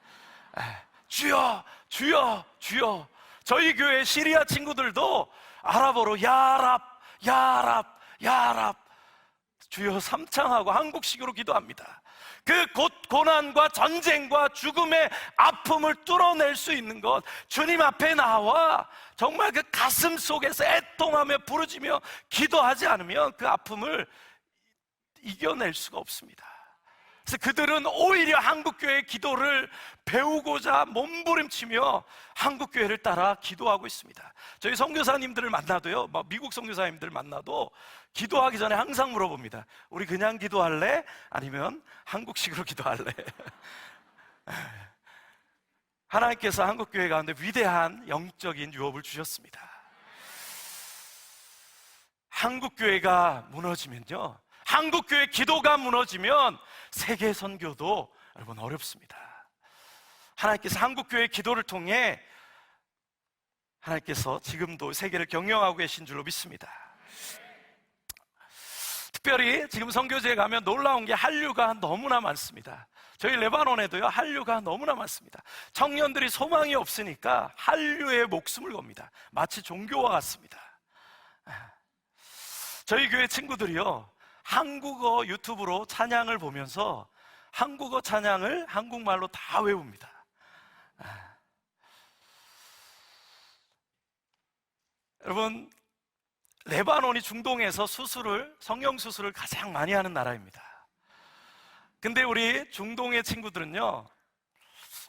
주여, 주여, 주여. 저희 교회 시리아 친구들도 아랍어로 야랍, 야랍, 야랍, 주여 삼창하고 한국식으로 기도합니다. 그 고난과 전쟁과 죽음의 아픔을 뚫어낼 수 있는 것, 주님 앞에 나와 정말 그 가슴 속에서 애통하며 부르짖며 기도하지 않으면 그 아픔을 이겨낼 수가 없습니다. 그래서 그들은 오히려 한국교회의 기도를 배우고자 몸부림치며 한국교회를 따라 기도하고 있습니다. 저희 선교사님들을 만나도요, 미국 선교사님들 만나도 기도하기 전에 항상 물어봅니다. 우리 그냥 기도할래? 아니면 한국식으로 기도할래? 하나님께서 한국교회 가운데 위대한 영적인 유업을 주셨습니다. 한국교회가 무너지면요, 한국교회 기도가 무너지면 세계 선교도 여러분 어렵습니다. 하나님께서 한국교회 기도를 통해 하나님께서 지금도 세계를 경영하고 계신 줄로 믿습니다. 특별히 지금 선교지에 가면 놀라운 게 한류가 너무나 많습니다. 저희 레바논에도요, 한류가 너무나 많습니다. 청년들이 소망이 없으니까 한류에 목숨을 겁니다. 마치 종교와 같습니다. 저희 교회 친구들이요, 한국어 유튜브로 찬양을 보면서 한국어 찬양을 한국말로 다 외웁니다. 여러분, 레바논이 중동에서 성형 수술을 가장 많이 하는 나라입니다. 근데 우리 중동의 친구들은요,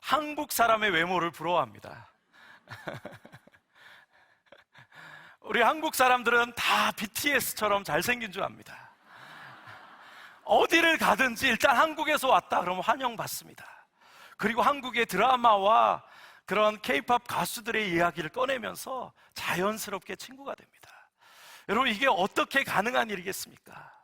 한국 사람의 외모를 부러워합니다. 우리 한국 사람들은 다 BTS처럼 잘생긴 줄 압니다. 어디를 가든지 일단 한국에서 왔다 그러면 환영받습니다. 그리고 한국의 드라마와 그런 K-팝 가수들의 이야기를 꺼내면서 자연스럽게 친구가 됩니다. 여러분, 이게 어떻게 가능한 일이겠습니까?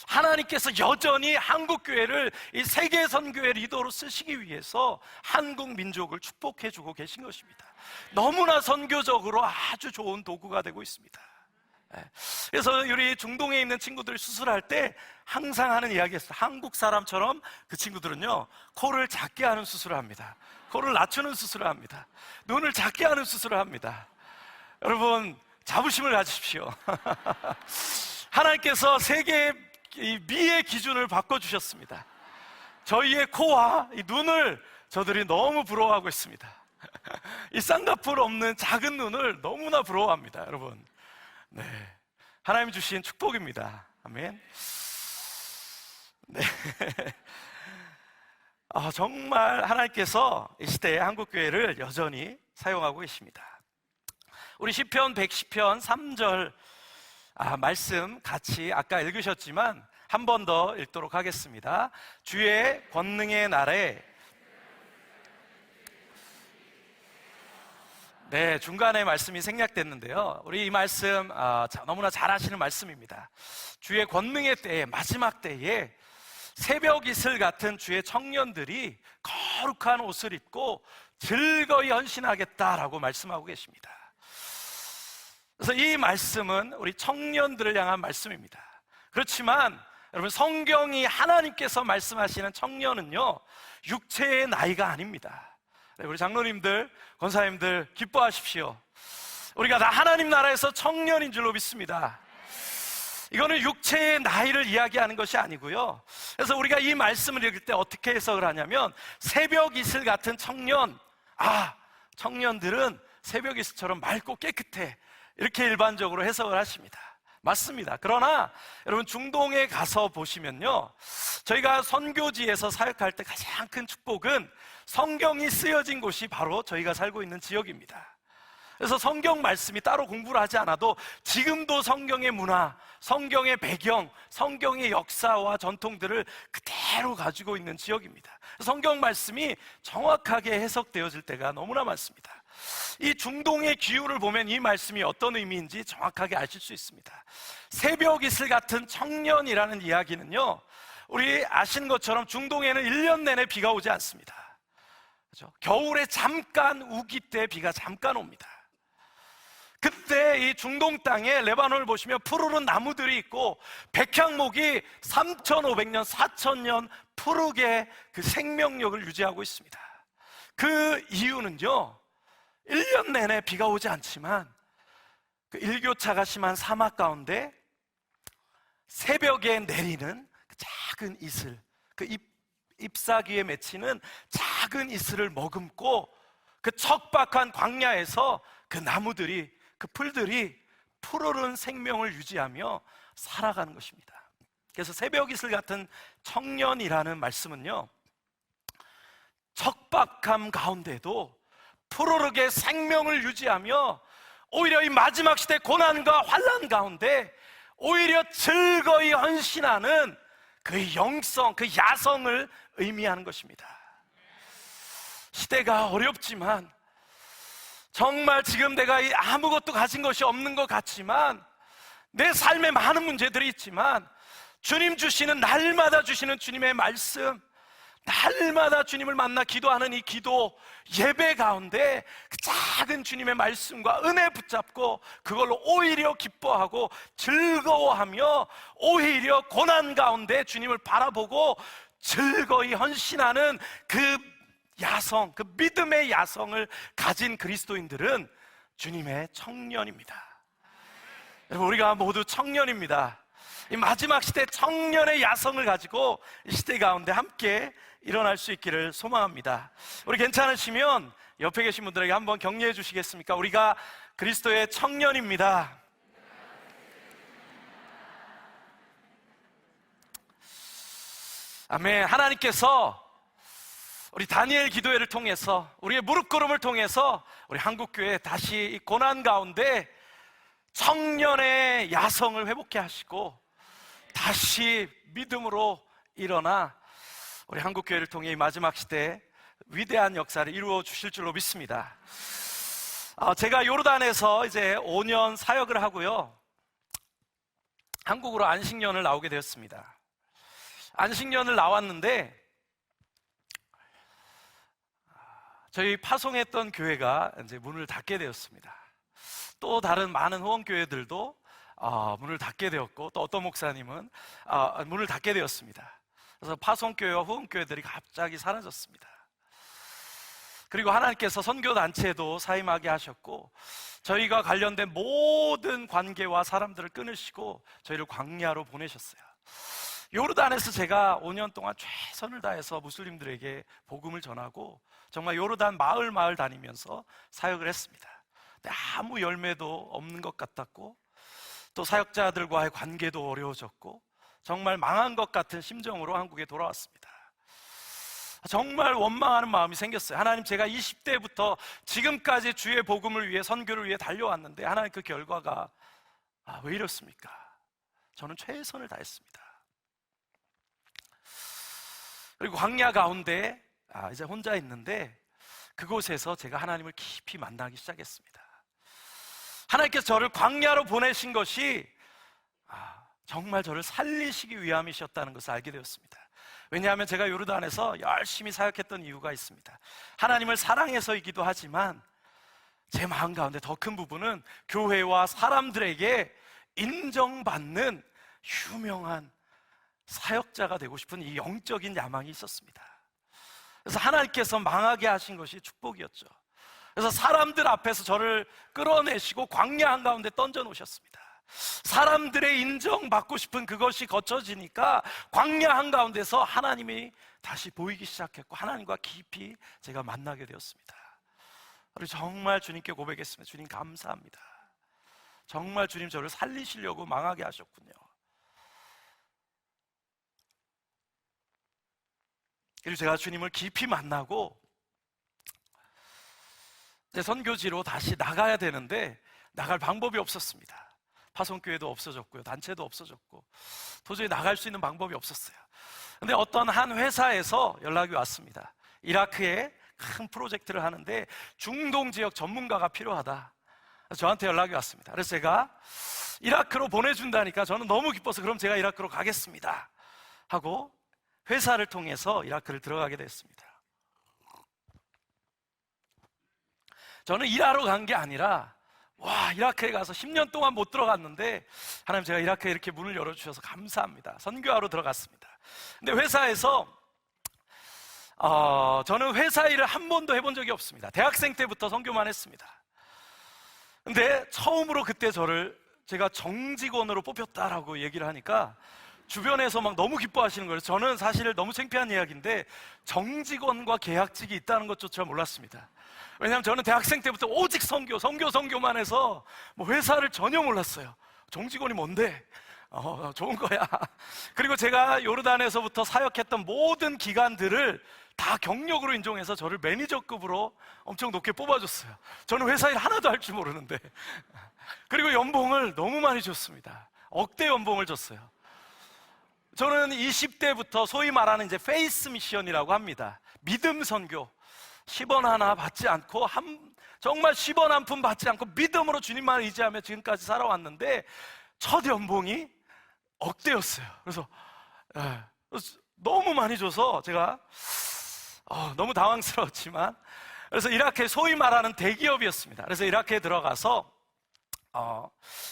하나님께서 여전히 한국교회를 이 세계 선교의 리더로 쓰시기 위해서 한국 민족을 축복해주고 계신 것입니다. 너무나 선교적으로 아주 좋은 도구가 되고 있습니다. 그래서 우리 중동에 있는 친구들 수술할 때 항상 하는 이야기였어요. 한국 사람처럼 그 친구들은요, 코를 작게 하는 수술을 합니다. 코를 낮추는 수술을 합니다. 눈을 작게 하는 수술을 합니다. 여러분, 자부심을 가지십시오. 하나님께서 세계의 이 미의 기준을 바꿔주셨습니다. 저희의 코와 이 눈을 저들이 너무 부러워하고 있습니다. 이 쌍꺼풀 없는 작은 눈을 너무나 부러워합니다, 여러분. 네, 하나님 주신 축복입니다. 아멘. 네. 정말 하나님께서 이 시대에 한국교회를 여전히 사용하고 계십니다. 우리 시편 110편 3절 말씀 같이 아까 읽으셨지만 한 번 더 읽도록 하겠습니다. 주의 권능의 날에, 네, 중간에 말씀이 생략됐는데요, 우리 이 말씀 너무나 잘 아시는 말씀입니다. 주의 권능의 때에, 마지막 때에 새벽 이슬 같은 주의 청년들이 거룩한 옷을 입고 즐거이 헌신하겠다라고 말씀하고 계십니다. 그래서 이 말씀은 우리 청년들을 향한 말씀입니다. 그렇지만 여러분, 성경이 하나님께서 말씀하시는 청년은요, 육체의 나이가 아닙니다. 우리 장로님들, 권사님들 기뻐하십시오. 우리가 다 하나님 나라에서 청년인 줄로 믿습니다. 이거는 육체의 나이를 이야기하는 것이 아니고요. 그래서 우리가 이 말씀을 읽을 때 어떻게 해석을 하냐면, 새벽 이슬 같은 청년, 청년들은 새벽 이슬처럼 맑고 깨끗해, 이렇게 일반적으로 해석을 하십니다. 맞습니다. 그러나 여러분, 중동에 가서 보시면요, 저희가 선교지에서 사역할 때 가장 큰 축복은 성경이 쓰여진 곳이 바로 저희가 살고 있는 지역입니다. 그래서 성경 말씀이 따로 공부를 하지 않아도 지금도 성경의 문화, 성경의 배경, 성경의 역사와 전통들을 그대로 가지고 있는 지역입니다. 성경 말씀이 정확하게 해석되어질 때가 너무나 많습니다. 이 중동의 기후를 보면 이 말씀이 어떤 의미인지 정확하게 아실 수 있습니다. 새벽 이슬 같은 청년이라는 이야기는요, 우리 아시는 것처럼 중동에는 1년 내내 비가 오지 않습니다. 그렇죠? 겨울에 잠깐, 우기 때 비가 잠깐 옵니다. 그때 이 중동 땅에 레바논을 보시면 푸르른 나무들이 있고 백향목이 3,500년, 4,000년 푸르게 그 생명력을 유지하고 있습니다. 그 이유는요, 1년 내내 비가 오지 않지만 그 일교차가 심한 사막 가운데 새벽에 내리는 그 작은 이슬, 그 잎사귀에 맺히는 작은 이슬을 머금고 그 척박한 광야에서 그 나무들이, 그 풀들이 푸르른 생명을 유지하며 살아가는 것입니다. 그래서 새벽 이슬 같은 청년이라는 말씀은요, 척박함 가운데도 푸르르게 생명을 유지하며 오히려 이 마지막 시대 고난과 환난 가운데 오히려 즐거이 헌신하는 그 영성, 그 야성을 의미하는 것입니다. 시대가 어렵지만, 정말 지금 내가 아무것도 가진 것이 없는 것 같지만, 내 삶에 많은 문제들이 있지만 주님 주시는, 날마다 주시는 주님의 말씀, 날마다 주님을 만나 기도하는 이 기도 예배 가운데 그 작은 주님의 말씀과 은혜 붙잡고 그걸로 오히려 기뻐하고 즐거워하며 오히려 고난 가운데 주님을 바라보고 즐거이 헌신하는 그 야성, 그 믿음의 야성을 가진 그리스도인들은 주님의 청년입니다. 여러분, 우리가 모두 청년입니다. 이 마지막 시대 청년의 야성을 가지고 이 시대 가운데 함께 일어날 수 있기를 소망합니다. 우리 괜찮으시면 옆에 계신 분들에게 한번 격려해 주시겠습니까? 우리가 그리스도의 청년입니다. 아멘. 하나님께서 우리 다니엘 기도회를 통해서, 우리의 무릎꿇음을 통해서 우리 한국교회 다시 이 고난 가운데 청년의 야성을 회복케 하시고 다시 믿음으로 일어나 우리 한국교회를 통해 이 마지막 시대에 위대한 역사를 이루어 주실 줄로 믿습니다. 제가 요르단에서 이제 5년 사역을 하고요, 한국으로 안식년을 나오게 되었습니다. 안식년을 나왔는데 저희 파송했던 교회가 이제 문을 닫게 되었습니다. 또 다른 많은 후원교회들도 문을 닫게 되었고, 또 어떤 목사님은 문을 닫게 되었습니다. 그래서 파송교회와 후원교회들이 갑자기 사라졌습니다. 그리고 하나님께서 선교단체도 사임하게 하셨고, 저희가 관련된 모든 관계와 사람들을 끊으시고 저희를 광야로 보내셨어요. 요르단에서 제가 5년 동안 최선을 다해서 무슬림들에게 복음을 전하고 정말 요르단 마을 다니면서 사역을 했습니다. 근데 아무 열매도 없는 것 같았고, 또 사역자들과의 관계도 어려워졌고, 정말 망한 것 같은 심정으로 한국에 돌아왔습니다. 정말 원망하는 마음이 생겼어요. 하나님, 제가 20대부터 지금까지 주의 복음을 위해, 선교를 위해 달려왔는데 하나님, 그 결과가 왜 이렇습니까? 저는 최선을 다했습니다. 그리고 광야 가운데 이제 혼자 있는데 그곳에서 제가 하나님을 깊이 만나기 시작했습니다. 하나님께서 저를 광야로 보내신 것이 정말 저를 살리시기 위함이셨다는 것을 알게 되었습니다. 왜냐하면 제가 요르단에서 열심히 사역했던 이유가 있습니다. 하나님을 사랑해서이기도 하지만 제 마음 가운데 더 큰 부분은 교회와 사람들에게 인정받는 유명한 사역자가 되고 싶은 이 영적인 야망이 있었습니다. 그래서 하나님께서 망하게 하신 것이 축복이었죠. 그래서 사람들 앞에서 저를 끌어내시고 광야 한가운데 던져 놓으셨습니다. 사람들의 인정받고 싶은 그것이 거쳐지니까 광야 한가운데서 하나님이 다시 보이기 시작했고, 하나님과 깊이 제가 만나게 되었습니다. 그리고 정말 주님께 고백했습니다. 주님, 감사합니다. 정말 주님, 저를 살리시려고 망하게 하셨군요. 그리고 제가 주님을 깊이 만나고 이제 선교지로 다시 나가야 되는데 나갈 방법이 없었습니다. 파송교회도 없어졌고요, 단체도 없어졌고, 도저히 나갈 수 있는 방법이 없었어요. 근데 어떤 한 회사에서 연락이 왔습니다. 이라크에 큰 프로젝트를 하는데 중동 지역 전문가가 필요하다. 저한테 연락이 왔습니다. 그래서 제가 이라크로 보내준다니까 저는 너무 기뻐서 그럼 제가 이라크로 가겠습니다 하고 회사를 통해서 이라크를 들어가게 됐습니다. 저는 일하러 간 게 아니라 이라크에 가서 10년 동안 못 들어갔는데 하나님, 제가 이라크에 이렇게 문을 열어주셔서 감사합니다. 선교하러 들어갔습니다. 근데 회사에서 저는 회사 일을 한 번도 해본 적이 없습니다. 대학생 때부터 선교만 했습니다. 근데 처음으로 그때 제가 정직원으로 뽑혔다라고 얘기를 하니까 주변에서 막 너무 기뻐하시는 거예요. 저는 사실 너무 창피한 이야기인데 정직원과 계약직이 있다는 것조차 몰랐습니다. 왜냐하면 저는 대학생 때부터 오직 선교만 해서 회사를 전혀 몰랐어요. 정직원이 뭔데? 좋은 거야. 그리고 제가 요르단에서부터 사역했던 모든 기관들을 다 경력으로 인정해서 저를 매니저급으로 엄청 높게 뽑아줬어요. 저는 회사 일 하나도 할 줄 모르는데. 그리고 연봉을 너무 많이 줬습니다. 억대 연봉을 줬어요. 저는 20대부터 소위 말하는 이제 페이스 미션이라고 합니다. 믿음 선교. 10원 하나 받지 않고 정말 10원 한 푼 받지 않고 믿음으로 주님만 의지하며 지금까지 살아왔는데 첫 연봉이 억대였어요. 그래서 너무 많이 줘서 제가 너무 당황스러웠지만, 그래서 이라크에 소위 말하는 대기업이었습니다. 그래서 이라크에 들어가서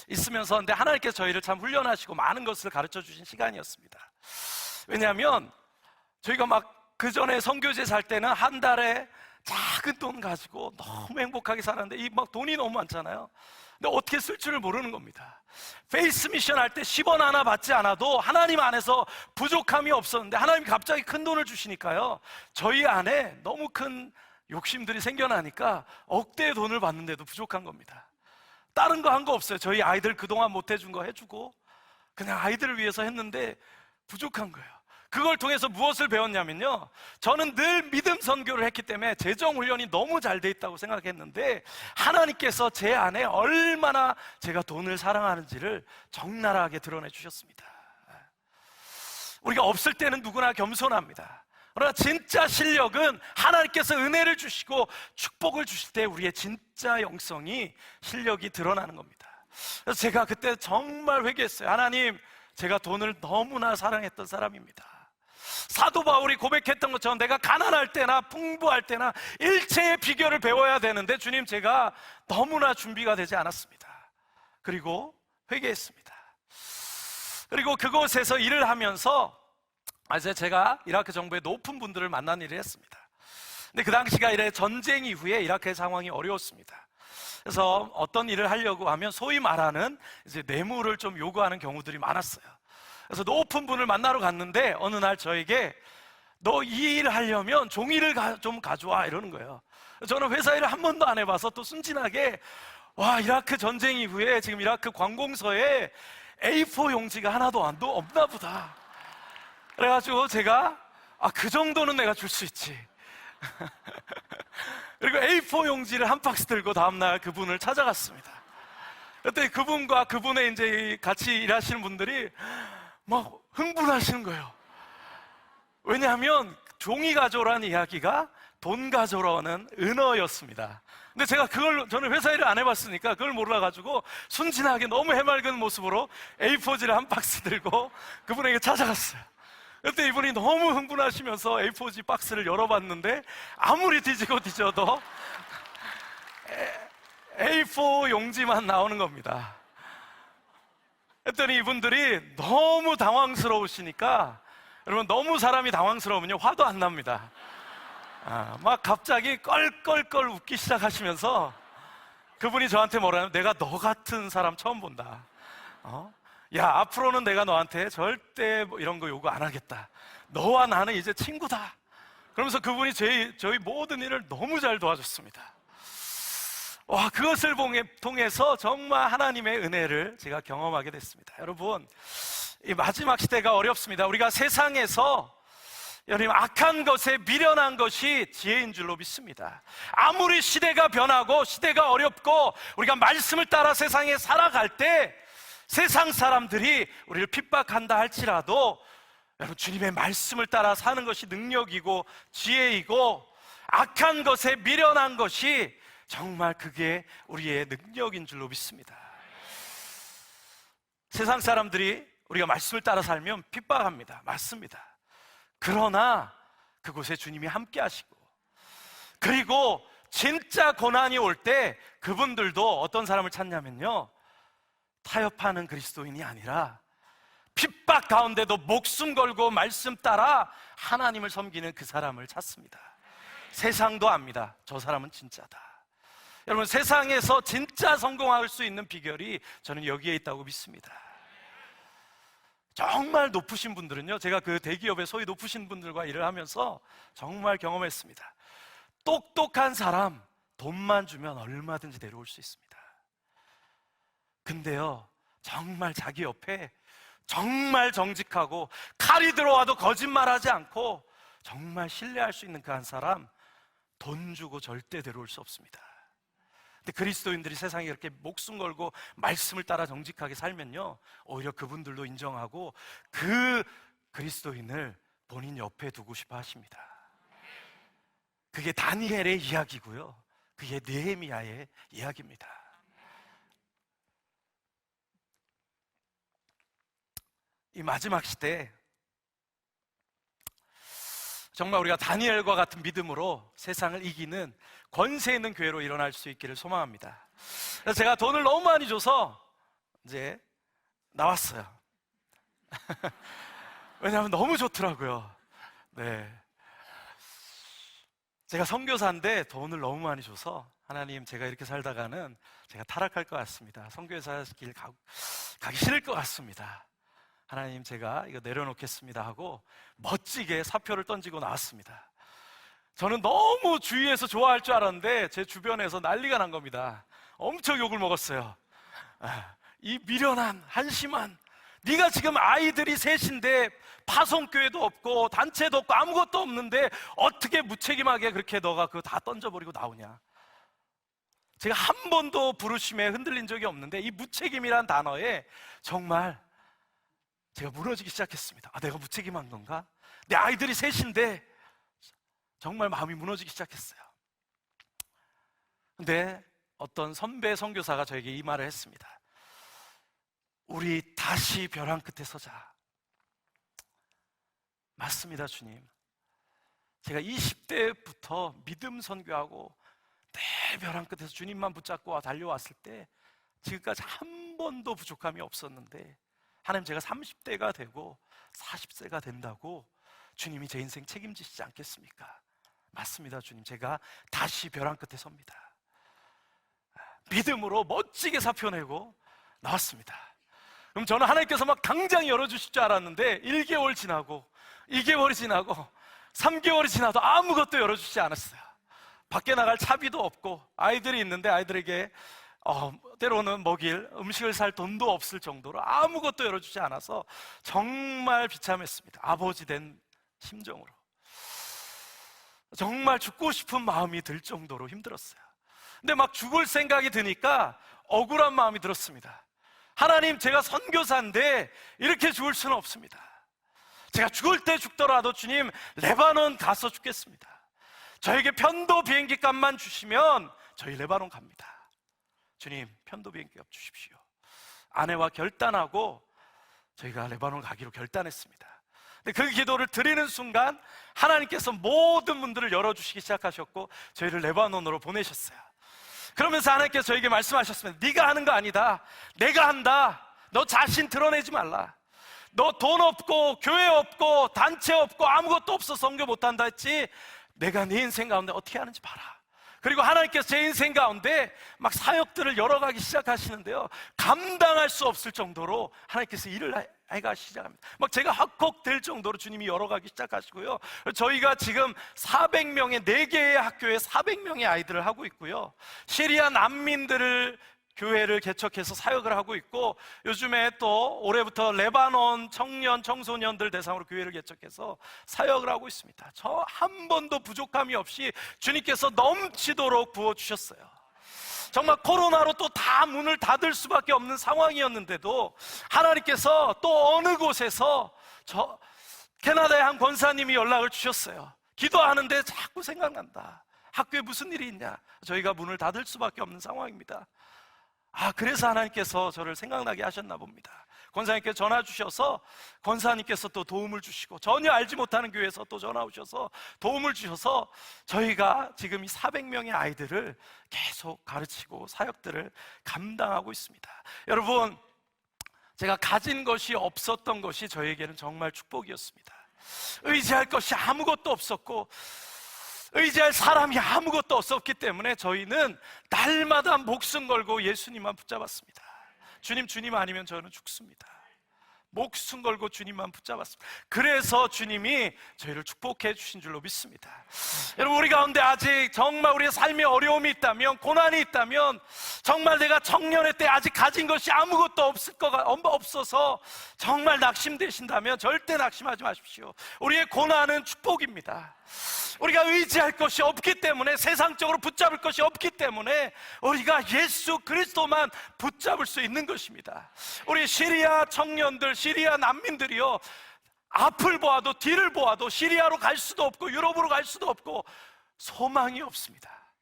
있으면서, 근데 하나님께서 저희를 참 훈련하시고 많은 것을 가르쳐 주신 시간이었습니다. 왜냐하면 저희가 막 그 전에 선교제 살 때는 한 달에 작은 돈 가지고 너무 행복하게 살았는데, 이 막 돈이 너무 많잖아요. 근데 어떻게 쓸 줄을 모르는 겁니다. 페이스 미션 할 때 10원 하나 받지 않아도 하나님 안에서 부족함이 없었는데, 하나님이 갑자기 큰 돈을 주시니까요, 저희 안에 너무 큰 욕심들이 생겨나니까 억대의 돈을 받는데도 부족한 겁니다. 다른 거 한 거 없어요. 저희 아이들 그동안 못 해준 거 해주고 그냥 아이들을 위해서 했는데 부족한 거예요. 그걸 통해서 무엇을 배웠냐면요, 저는 늘 믿음 선교를 했기 때문에 재정 훈련이 너무 잘 돼 있다고 생각했는데, 하나님께서 제 안에 얼마나 제가 돈을 사랑하는지를 적나라하게 드러내 주셨습니다. 우리가 없을 때는 누구나 겸손합니다. 그러나 진짜 실력은 하나님께서 은혜를 주시고 축복을 주실 때 우리의 진짜 영성이, 실력이 드러나는 겁니다. 그래서 제가 그때 정말 회개했어요. 하나님, 제가 돈을 너무나 사랑했던 사람입니다. 사도 바울이 고백했던 것처럼 내가 가난할 때나 풍부할 때나 일체의 비결을 배워야 되는데, 주님, 제가 너무나 준비가 되지 않았습니다. 그리고 회개했습니다. 그리고 그곳에서 일을 하면서 이제 제가 이라크 정부의 높은 분들을 만난 일을 했습니다. 근데 그 당시가 이래 전쟁 이후에 이라크의 상황이 어려웠습니다. 그래서 어떤 일을 하려고 하면 소위 말하는 이제 뇌물을 좀 요구하는 경우들이 많았어요. 그래서 높은 분을 만나러 갔는데, 어느 날 저에게 너 이 일을 하려면 종이를 좀 가져와, 이러는 거예요. 저는 회사 일을 한 번도 안 해봐서 또 순진하게, 와, 이라크 전쟁 이후에 지금 이라크 관공서에 A4 용지가 하나도 없나 보다. 그래가지고 제가 그 정도는 내가 줄 수 있지. 그리고 A4 용지를 한 박스 들고 다음날 그분을 찾아갔습니다. 그때 그분과 그분의 이제 같이 일하시는 분들이 막 흥분하시는 거예요. 왜냐하면 종이 가져오라는 이야기가 돈 가져오라는 은어였습니다. 근데 제가 저는 회사 일을 안 해봤으니까 그걸 몰라가지고 순진하게 너무 해맑은 모습으로 A4지를 한 박스 들고 그분에게 찾아갔어요. 그때 이분이 너무 흥분하시면서 A4지 박스를 열어봤는데, 아무리 뒤지고 뒤져도 A4 용지만 나오는 겁니다. 했더니 이분들이 너무 당황스러우시니까, 여러분, 너무 사람이 당황스러우면요, 화도 안 납니다. 막 갑자기 껄껄껄 웃기 시작하시면서 그분이 저한테 뭐라냐면, 내가 너 같은 사람 처음 본다. 야, 앞으로는 내가 너한테 절대 뭐 이런 거 요구 안 하겠다. 너와 나는 이제 친구다. 그러면서 그분이 저희 모든 일을 너무 잘 도와줬습니다. 와, 그것을 통해서 정말 하나님의 은혜를 제가 경험하게 됐습니다. 여러분, 이 마지막 시대가 어렵습니다. 우리가 세상에서, 여러분, 악한 것에 미련한 것이 지혜인 줄로 믿습니다. 아무리 시대가 변하고 시대가 어렵고 우리가 말씀을 따라 세상에 살아갈 때 세상 사람들이 우리를 핍박한다 할지라도, 여러분, 주님의 말씀을 따라 사는 것이 능력이고 지혜이고, 악한 것에 미련한 것이 정말 그게 우리의 능력인 줄로 믿습니다. 세상 사람들이 우리가 말씀을 따라 살면 핍박합니다. 맞습니다. 그러나 그곳에 주님이 함께 하시고, 그리고 진짜 고난이 올 때 그분들도 어떤 사람을 찾냐면요, 타협하는 그리스도인이 아니라 핍박 가운데도 목숨 걸고 말씀 따라 하나님을 섬기는 그 사람을 찾습니다. 세상도 압니다. 저 사람은 진짜다. 여러분, 세상에서 진짜 성공할 수 있는 비결이 저는 여기에 있다고 믿습니다. 정말 높으신 분들은요, 제가 그 대기업의 소위 높으신 분들과 일을 하면서 정말 경험했습니다. 똑똑한 사람, 돈만 주면 얼마든지 데려올 수 있습니다. 근데요, 정말 자기 옆에 정말 정직하고 칼이 들어와도 거짓말하지 않고 정말 신뢰할 수 있는 그 한 사람, 돈 주고 절대 데려올 수 없습니다. 근데 그리스도인들이 세상에 이렇게 목숨 걸고 말씀을 따라 정직하게 살면요, 오히려 그분들도 인정하고 그 그리스도인을 본인 옆에 두고 싶어 하십니다. 그게 다니엘의 이야기고요, 그게 느헤미야의 이야기입니다. 이 마지막 시대에 정말 우리가 다니엘과 같은 믿음으로 세상을 이기는 권세 있는 교회로 일어날 수 있기를 소망합니다. 그래서 제가 돈을 너무 많이 줘서 이제 나왔어요. 왜냐하면 너무 좋더라고요. 네. 제가 선교사인데 돈을 너무 많이 줘서 하나님, 제가 이렇게 살다가는 제가 타락할 것 같습니다. 선교사 길 가기 싫을 것 같습니다. 하나님, 제가 이거 내려놓겠습니다 하고 멋지게 사표를 던지고 나왔습니다. 저는 너무 주위에서 좋아할 줄 알았는데 제 주변에서 난리가 난 겁니다. 엄청 욕을 먹었어요. 이 미련한, 한심한, 네가 지금 아이들이 셋인데 파송교회도 없고 단체도 없고 아무것도 없는데 어떻게 무책임하게 그렇게 너가 그거 다 던져버리고 나오냐. 제가 한 번도 부르심에 흔들린 적이 없는데 이 무책임이란 단어에 정말 제가 무너지기 시작했습니다. 내가 무책임한 건가? 내 아이들이 셋인데 정말 마음이 무너지기 시작했어요. 근데 어떤 선배 선교사가 저에게 이 말을 했습니다. 우리 다시 벼랑 끝에 서자. 맞습니다, 주님. 제가 20대부터 믿음 선교하고 내 벼랑 끝에서 주님만 붙잡고 달려왔을 때 지금까지 한 번도 부족함이 없었는데 하나님, 제가 30대가 되고 40세가 된다고 주님이 제 인생 책임지시지 않겠습니까? 맞습니다, 주님. 제가 다시 벼랑 끝에 섭니다. 믿음으로 멋지게 사표 내고 나왔습니다. 그럼 저는 하나님께서 막 당장 열어주실 줄 알았는데 1개월 지나고 2개월이 지나고 3개월이 지나도 아무것도 열어주시지 않았어요. 밖에 나갈 차비도 없고 아이들이 있는데 아이들에게 때로는 먹일 음식을 살 돈도 없을 정도로 아무것도 열어주지 않아서 정말 비참했습니다. 아버지 된 심정으로 정말 죽고 싶은 마음이 들 정도로 힘들었어요. 근데 막 죽을 생각이 드니까 억울한 마음이 들었습니다. 하나님, 제가 선교사인데 이렇게 죽을 수는 없습니다. 제가 죽을 때 죽더라도 주님, 레바논 가서 죽겠습니다. 저에게 편도 비행기 값만 주시면 저희 레바논 갑니다. 주님, 편도 비행기 값 주십시오. 아내와 결단하고 저희가 레바논 가기로 결단했습니다. 근데 그 기도를 드리는 순간 하나님께서 모든 문들을 열어주시기 시작하셨고 저희를 레바논으로 보내셨어요. 그러면서 하나님께서 저에게 말씀하셨습니다. 네가 하는 거 아니다. 내가 한다. 너 자신 드러내지 말라. 너 돈 없고 교회 없고 단체 없고 아무것도 없어 선교 못한다 했지. 내가 네 인생 가운데 어떻게 하는지 봐라. 그리고 하나님께서 제 인생 가운데 막 사역들을 열어가기 시작하시는데요, 감당할 수 없을 정도로 하나님께서 일을 해가 시작합니다. 막 제가 확곡될 정도로 주님이 열어가기 시작하시고요, 저희가 지금 400명의 4개의 학교에 400명의 아이들을 하고 있고요, 시리아 난민들을 교회를 개척해서 사역을 하고 있고, 요즘에 또 올해부터 레바논 청년 청소년들 대상으로 교회를 개척해서 사역을 하고 있습니다. 저 한 번도 부족함이 없이 주님께서 넘치도록 부어주셨어요. 정말 코로나로 또 다 문을 닫을 수밖에 없는 상황이었는데도 하나님께서 또 어느 곳에서 캐나다의 한 권사님이 연락을 주셨어요. 기도하는데 자꾸 생각난다. 학교에 무슨 일이 있냐. 저희가 문을 닫을 수밖에 없는 상황입니다. 그래서 하나님께서 저를 생각나게 하셨나 봅니다. 권사님께 전화 주셔서 권사님께서 또 도움을 주시고, 전혀 알지 못하는 교회에서 또 전화 오셔서 도움을 주셔서 저희가 지금 이 400명의 아이들을 계속 가르치고 사역들을 감당하고 있습니다. 여러분, 제가 가진 것이 없었던 것이 저에게는 정말 축복이었습니다. 의지할 것이 아무것도 없었고 의지할 사람이 아무것도 없었기 때문에 저희는 날마다 목숨 걸고 예수님만 붙잡았습니다. 주님 아니면 저는 죽습니다. 목숨 걸고 주님만 붙잡았습니다. 그래서 주님이 저희를 축복해 주신 줄로 믿습니다. 여러분, 우리 가운데 아직 정말 우리의 삶에 어려움이 있다면, 고난이 있다면, 정말 내가 청년의 때 아직 가진 것이 아무것도 없어서 정말 낙심되신다면 절대 낙심하지 마십시오. 우리의 고난은 축복입니다. 우리가 의지할 것이 없기 때문에, 세상적으로 붙잡을 것이 없기 때문에 우리가 예수 그리스도만 붙잡을 수 있는 것입니다. 우리 시리아 청년들, 시리아 난민들이요, 앞을 보아도 뒤를 보아도 시리아로 갈 수도 없고 유럽으로 갈 수도 없고 소망이 없습니다.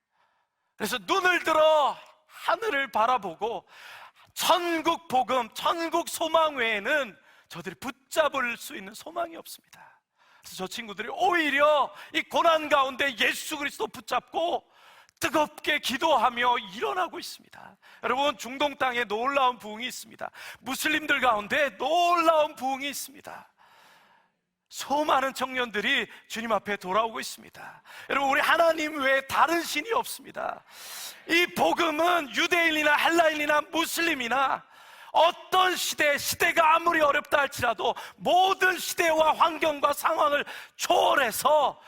그래서 눈을 들어 하늘을 바라보고 천국 복음, 천국 소망 외에는 저들이 붙잡을 수 있는 소망이 없습니다. 그래서 저 친구들이 오히려 이 고난 가운데 예수 그리스도 붙잡고 뜨겁게 기도하며 일어나고 있습니다. 여러분, 중동 땅에 놀라운 부흥이 있습니다. 무슬림들 가운데 놀라운 부흥이 있습니다. 수많은 청년들이 주님 앞에 돌아오고 있습니다. 여러분, 우리 하나님 외에 다른 신이 없습니다. 이 복음은 유대인이나 헬라인이나 무슬림이나 어떤 시대가 아무리 어렵다 할지라도 모든 시대와 환경과 상황을 초월해서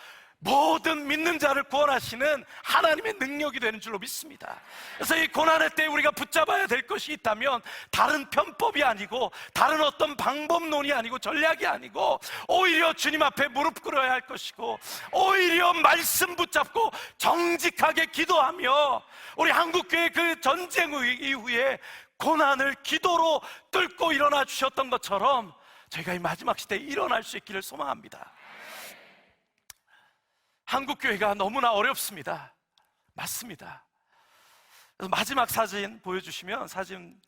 모든 믿는 자를 구원하시는 하나님의 능력이 되는 줄로 믿습니다. 그래서 이 고난의 때 우리가 붙잡아야 될 것이 있다면 다른 편법이 아니고 다른 어떤 방법론이 아니고 전략이 아니고 오히려 주님 앞에 무릎 꿇어야 할 것이고 오히려 말씀 붙잡고 정직하게 기도하며 우리 한국교회 그 전쟁 이후에 고난을 기도로 뚫고 일어나 주셨던 것처럼 저희가 이 마지막 시대에 일어날 수 있기를 소망합니다. 한국교회가 너무나 어렵습니다. 맞습니다. 그래서 마지막 사진 보여주시면 사진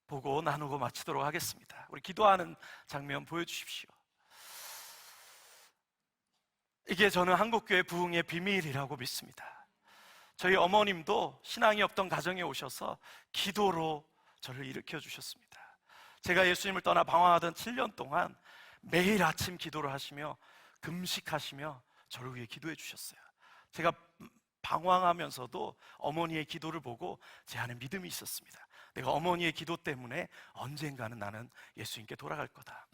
보고 나누고 마치도록 하겠습니다. 우리 기도하는 장면 보여주십시오. 이게 저는 한국교회 부흥의 비밀이라고 믿습니다. 저희 어머님도 신앙이 없던 가정에 오셔서 기도로 저를 일으켜 주셨습니다. 제가 예수님을 떠나 방황하던 7년 동안 매일 아침 기도를 하시며 금식하시며 저를 위해 기도해 주셨어요. 제가 방황하면서도 어머니의 기도를 보고 제 안에 믿음이 있었습니다. 내가 어머니의 기도 때문에 언젠가는 나는 예수님께 돌아갈 거다.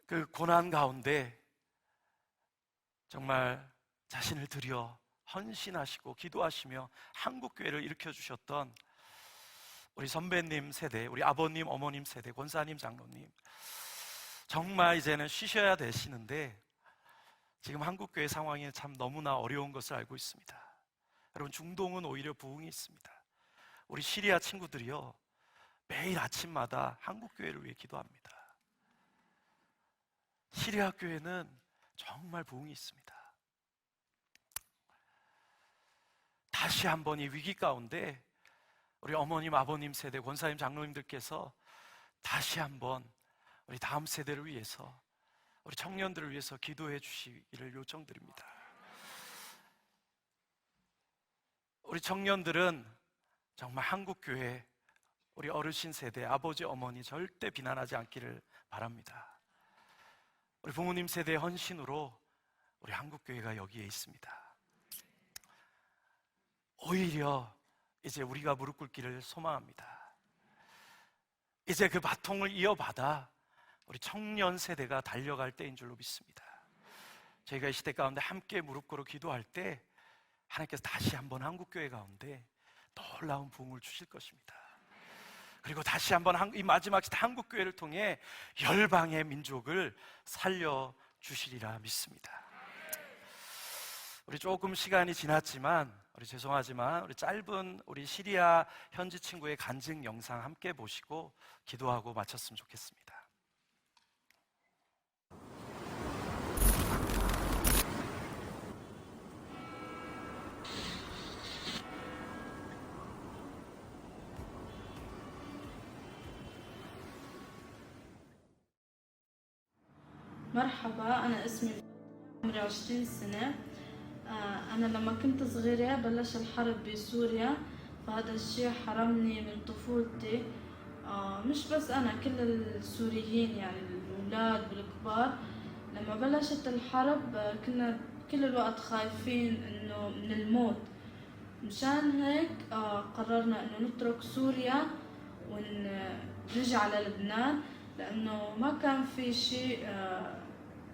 그 고난 가운데 정말 자신을 들여 헌신하시고 기도하시며 한국교회를 일으켜주셨던 우리 선배님 세대, 우리 아버님, 어머님 세대, 권사님, 장로님, 정말 이제는 쉬셔야 되시는데 지금 한국교회 상황이 참 너무나 어려운 것을 알고 있습니다. 여러분, 중동은 오히려 부흥이 있습니다. 우리 시리아 친구들이요, 매일 아침마다 한국교회를 위해 기도합니다. 시리아 교회는 정말 부흥이 있습니다. 다시 한번 이 위기 가운데 우리 어머님, 아버님 세대, 권사님, 장로님들께서 다시 한번 우리 다음 세대를 위해서, 우리 청년들을 위해서 기도해 주시기를 요청드립니다. 우리 청년들은 정말 한국교회, 우리 어르신 세대, 아버지, 어머니 절대 비난하지 않기를 바랍니다. 우리 부모님 세대의 헌신으로 우리 한국교회가 여기에 있습니다. 오히려 이제 우리가 무릎 꿇기를 소망합니다. 이제 그 바통을 이어받아 우리 청년 세대가 달려갈 때인 줄로 믿습니다. 저희가 이 시대 가운데 함께 무릎 꿇어 기도할 때 하나님께서 다시 한번 한국교회 가운데 놀라운 부흥을 주실 것입니다. 그리고 다시 한번 이 마지막 시대 한국교회를 통해 열방의 민족을 살려주시리라 믿습니다. 우리 조금 시간이 지났지만 우리 죄송하지만 우리 짧은 우리 시리아 현지 친구의 간증 영상 함께 보시고 기도하고 마쳤으면 좋겠습니다. مرحبا، أنا اسمي عمري 20 سنة. أنا لما كنت صغيرة بلش الحرب بسوريا، فهذا الشيء حرمني من طفولتي. مش بس أنا، كل السوريين يعني الأولاد والكبار. لما بلشت الحرب كنا كل الوقت خايفين إنه من الموت. مشان هيك قررنا إنه نترك سوريا ونجي على لبنان، لأنه ما كان في شيء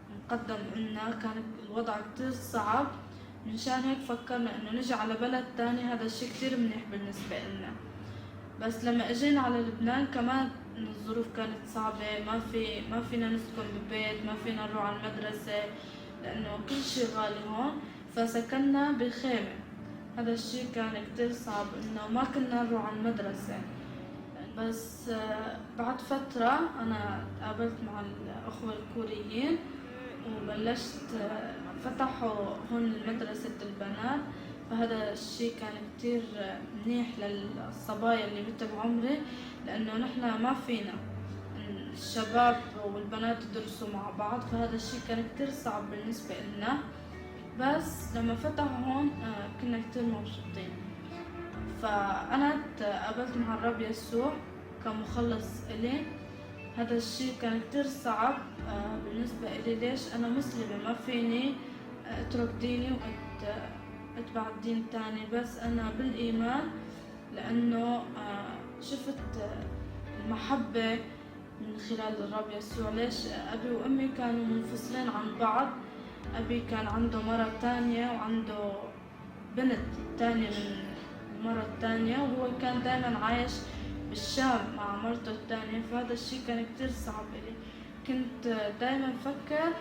مقدم لنا، كان الوضع كتير صعب. منشان هيك فكرنا انه نجي على بلد تاني، هذا الشيء كتير منيح بالنسبة لنا. بس لما اجينا على لبنان كمان الظروف كانت صعبة، ما فينا نسكن ببيت، ما فينا نروح على المدرسة لانه كل شيء غالي هون، فسكننا بخيمة. هذا الشيء كان كتير صعب، انه ما كنا نروح على المدرسة. بس بعد فترة انا تقابلت مع الاخوة الكوريين وبلشت، فتحوا هون مدرسة البنات، فهذا الشيء كان كتير منيح للصبايا اللي مثل عمري، لأنه نحن ما فينا الشباب والبنات يدرسوا مع بعض، فهذا الشيء كان كتير صعب بالنسبة لنا. بس لما فتحوا هون كنا كتير مبسوطين. فأنا تقابلت مع الرب يسوع كمخلص إلي. هذا الشيء كان كتير صعب بالنسبة إلي. ليش؟ أنا مسلمة، ما فيني أترك ديني وأتبع دين تاني، بس أنا بالإيمان، لأنه شفت المحبة من خلال الرب يسوع. ليش؟ أبي وأمي كانوا منفصلين عن بعض. أبي كان عنده مرة تانية وعنده بنت تانية من المرة التانية، وهو كان دايما عايش بالشام مع مرته التانية. فهذا الشي كان كتير صعب إلي. كنت دايما فكر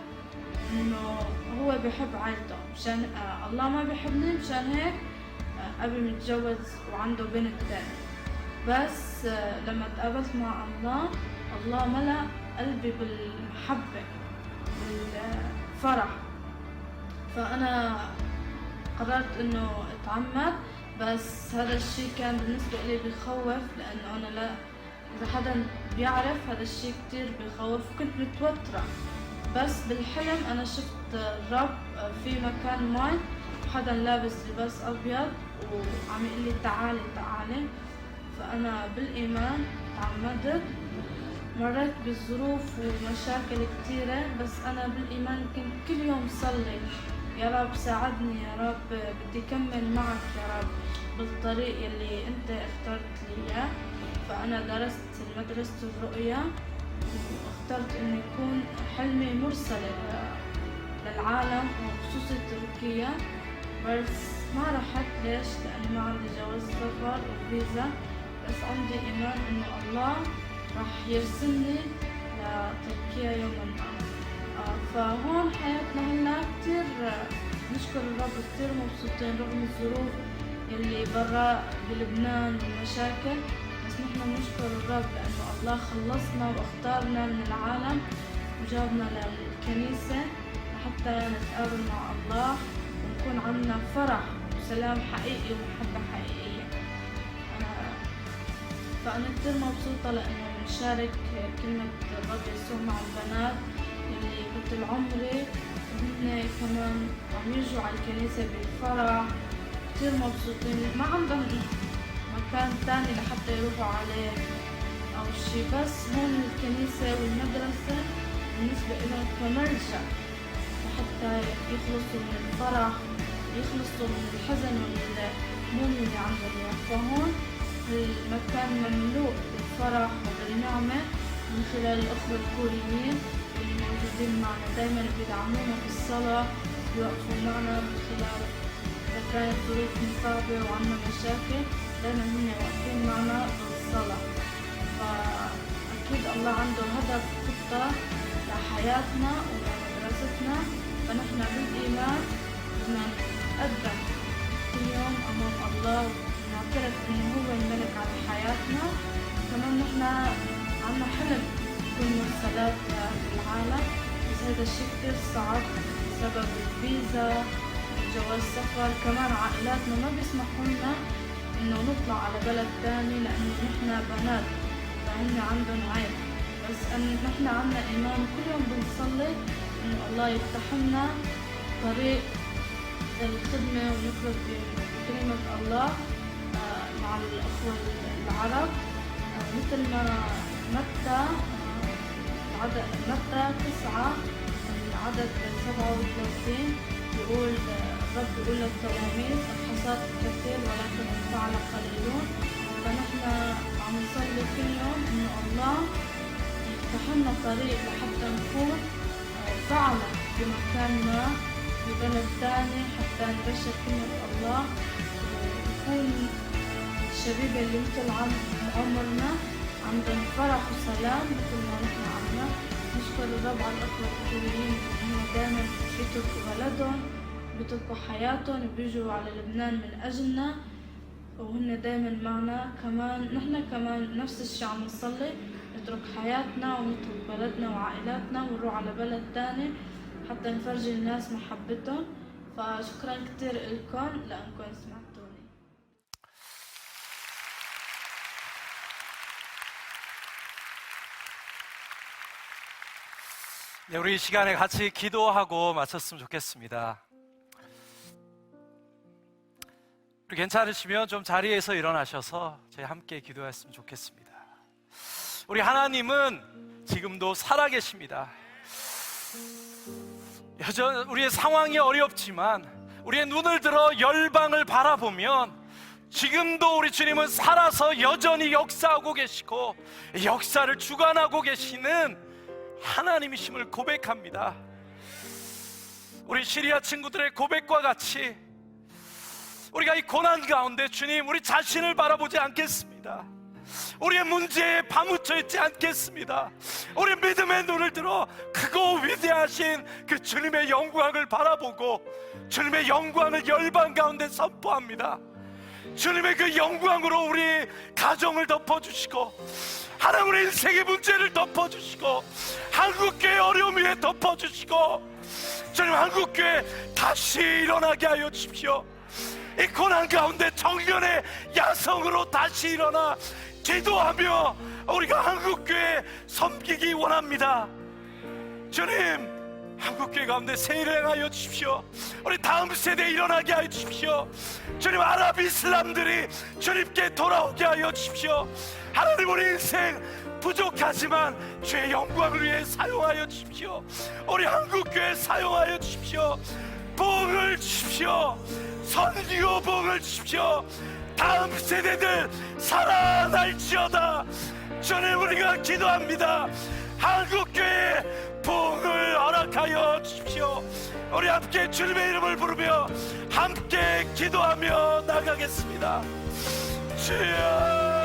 إنه هو بيحب عائلته، مشان الله ما بيحبني، مشان هيك أبي متجوز وعنده بنت تانية. بس لما تقابلت مع الله، الله ملأ قلبي بالمحبة بالفرح. فأنا قررت إنه أتعمد. بس هذا الشيء كان بالنسبة لي بخوف، لأنه أنا لا، إذا حدا بيعرف هذا الشيء كتير بخوف. كنت متوترة. بس بالحلم أنا شفت الرب في مكان ماي، وحدا لابس لباس أبيض وعم يقول لي تعالي تعالي. فأنا بالإيمان تعمدت. مريت بظروف ومشاكل كتيرة، بس أنا بالإيمان كنت كل يوم صلي، يا رب ساعدني، يا رب بدي كمل معك يا رب بالطريق يلي أنت اخترت لي إياه. فأنا درست مدرسة الرؤية، واخترت إني يكون حلمي مرسلة للعالم وخصوصي تركيا. بس ما رحت. ليش؟ لأني ما عندي جواز سفر وفيزا، بس عندي إيمان إنه الله راح يرسلني لتركيا يوما ما. فهون حياتنا هلا كتير نشكر الرب، كتير مبسوطين رغم الظروف يلي برا بلبنان والمشاكل. بس نحن نشكر الرب لأنه الله خلصنا واختارنا من العالم وجابنا للكنيسة لحتى نتقابل مع الله ونكون عنا فرح وسلام حقيقي ومحبة حقيقية. فأنا كتير مبسوطة لأنه بنشارك كلمة الرب يسوع مع البنات اللي مثل عمري، وهن كمان عم يجوا على الكنيسة بالفرح. كتير مبسوطين، ما عندهم مكان تاني لحتى يروحوا عليه أو شي، بس هون الكنيسة والمدرسة بالنسبة لهم كملجأ لحتى يخلصوا من الفرح، يخلصوا من الحزن والهموم اللي عندهم إياه. فهون المكان مملوء بالفرح وبالنعمة من خلال الأخوة الكوريين اللي موجودين معنا، دايما بيدعمونا بالصلاة، بيوقفوا معنا من خلال إذا كانت ظروفنا صعبة وعنا مشاكل، دايما هم واقفين معنا بالصلاة. فأكيد الله عنده هدف وخطة لحياتنا ولمدرستنا. فنحن بالإيمان بدنا نتقدم كل يوم أمام الله ونعترف إنه هو الملك على حياتنا. كمان نحن عنا حلم نكون مرسلات بالعالم، بس هذا الشيء كتير صعب بسبب الفيزا وجواز سفر. كمان عائلاتنا ما بيسمحوا لنا إنه نطلع على بلد تاني لأنه نحن بنات، فهن عندهم عيب. بس نحن عنا إيمان، كل يوم بنصلي إنه الله يفتح لنا طريق للخدمة ونخرج بكلمة الله مع الأخوة العرب. مثل ما متى 9 العدد 37 بيقول الرب بيقول للتلاميذ الحصاد كثير ولكن الفعل قليلون. فنحن عم نصلي كل يوم إنه الله يفتح لنا طريق لحتى نكون فعلا بمكان ما ببلد تاني حتى نبشر كلمة الله ونكون الشبيبة اللي مثل عمرنا عندهم فرح وسلام مثل ما نحن عنا. نشكر الرب على الأخوة الكوريين إنهم دائما بيتركوا بلدهم، بيتركوا حياتهم، بيجوا على لبنان من أجلنا وهن دائما معنا. كمان نحن كمان نفس الشيء عم نصلي، نترك حياتنا ونترك بلدنا وعائلاتنا ونروح على بلد تاني حتى نفرجي الناس محبتهم. فشكرا كتير لكم لأنكم سمعتوني. 네, 우리 이 시간에 같이 기도하고 마쳤으면 좋겠습니다. 우리 괜찮으시면 좀 자리에서 일어나셔서 저희 함께 기도했으면 좋겠습니다. 우리 하나님은 지금도 살아계십니다. 여전 우리의 상황이 어렵지만 우리의 눈을 들어 열방을 바라보면 지금도 우리 주님은 살아서 여전히 역사하고 계시고 역사를 주관하고 계시는 하나님이심을 고백합니다. 우리 시리아 친구들의 고백과 같이 우리가 이 고난 가운데 주님 우리 자신을 바라보지 않겠습니다. 우리의 문제에 파묻혀 있지 않겠습니다. 우리 믿음의 눈을 들어 크고 위대하신 그 주님의 영광을 바라보고 주님의 영광을 열방 가운데 선포합니다. 주님의 그 영광으로 우리 가정을 덮어주시고 하나님 우리 인생의 문제를 덮어주시고 한국교회 어려움 위에 덮어주시고 주님 한국교회 다시 일어나게 하여 주십시오. 이 고난 가운데 청년의 야성으로 다시 일어나 기도하며 우리가 한국교회 섬기기 원합니다. 주님 한국교회 가운데 세일을 행하여 주십시오. 우리 다음 세대에 일어나게 하여 주십시오. 주님 아랍 이슬람들이 주님께 돌아오게 하여 주십시오. 하나님 우리 인생 부족하지만 주의 영광을 위해 사용하여 주십시오. 우리 한국교회 사용하여 주십시오. 복을 주십시오. 선교 복을 주십시오. 다음 세대들 살아날지어다. 주님 우리가 기도합니다. 한국교회 복을 허락하여 주십시오. 우리 함께 주님의 이름을 부르며 함께 기도하며 나가겠습니다. 주여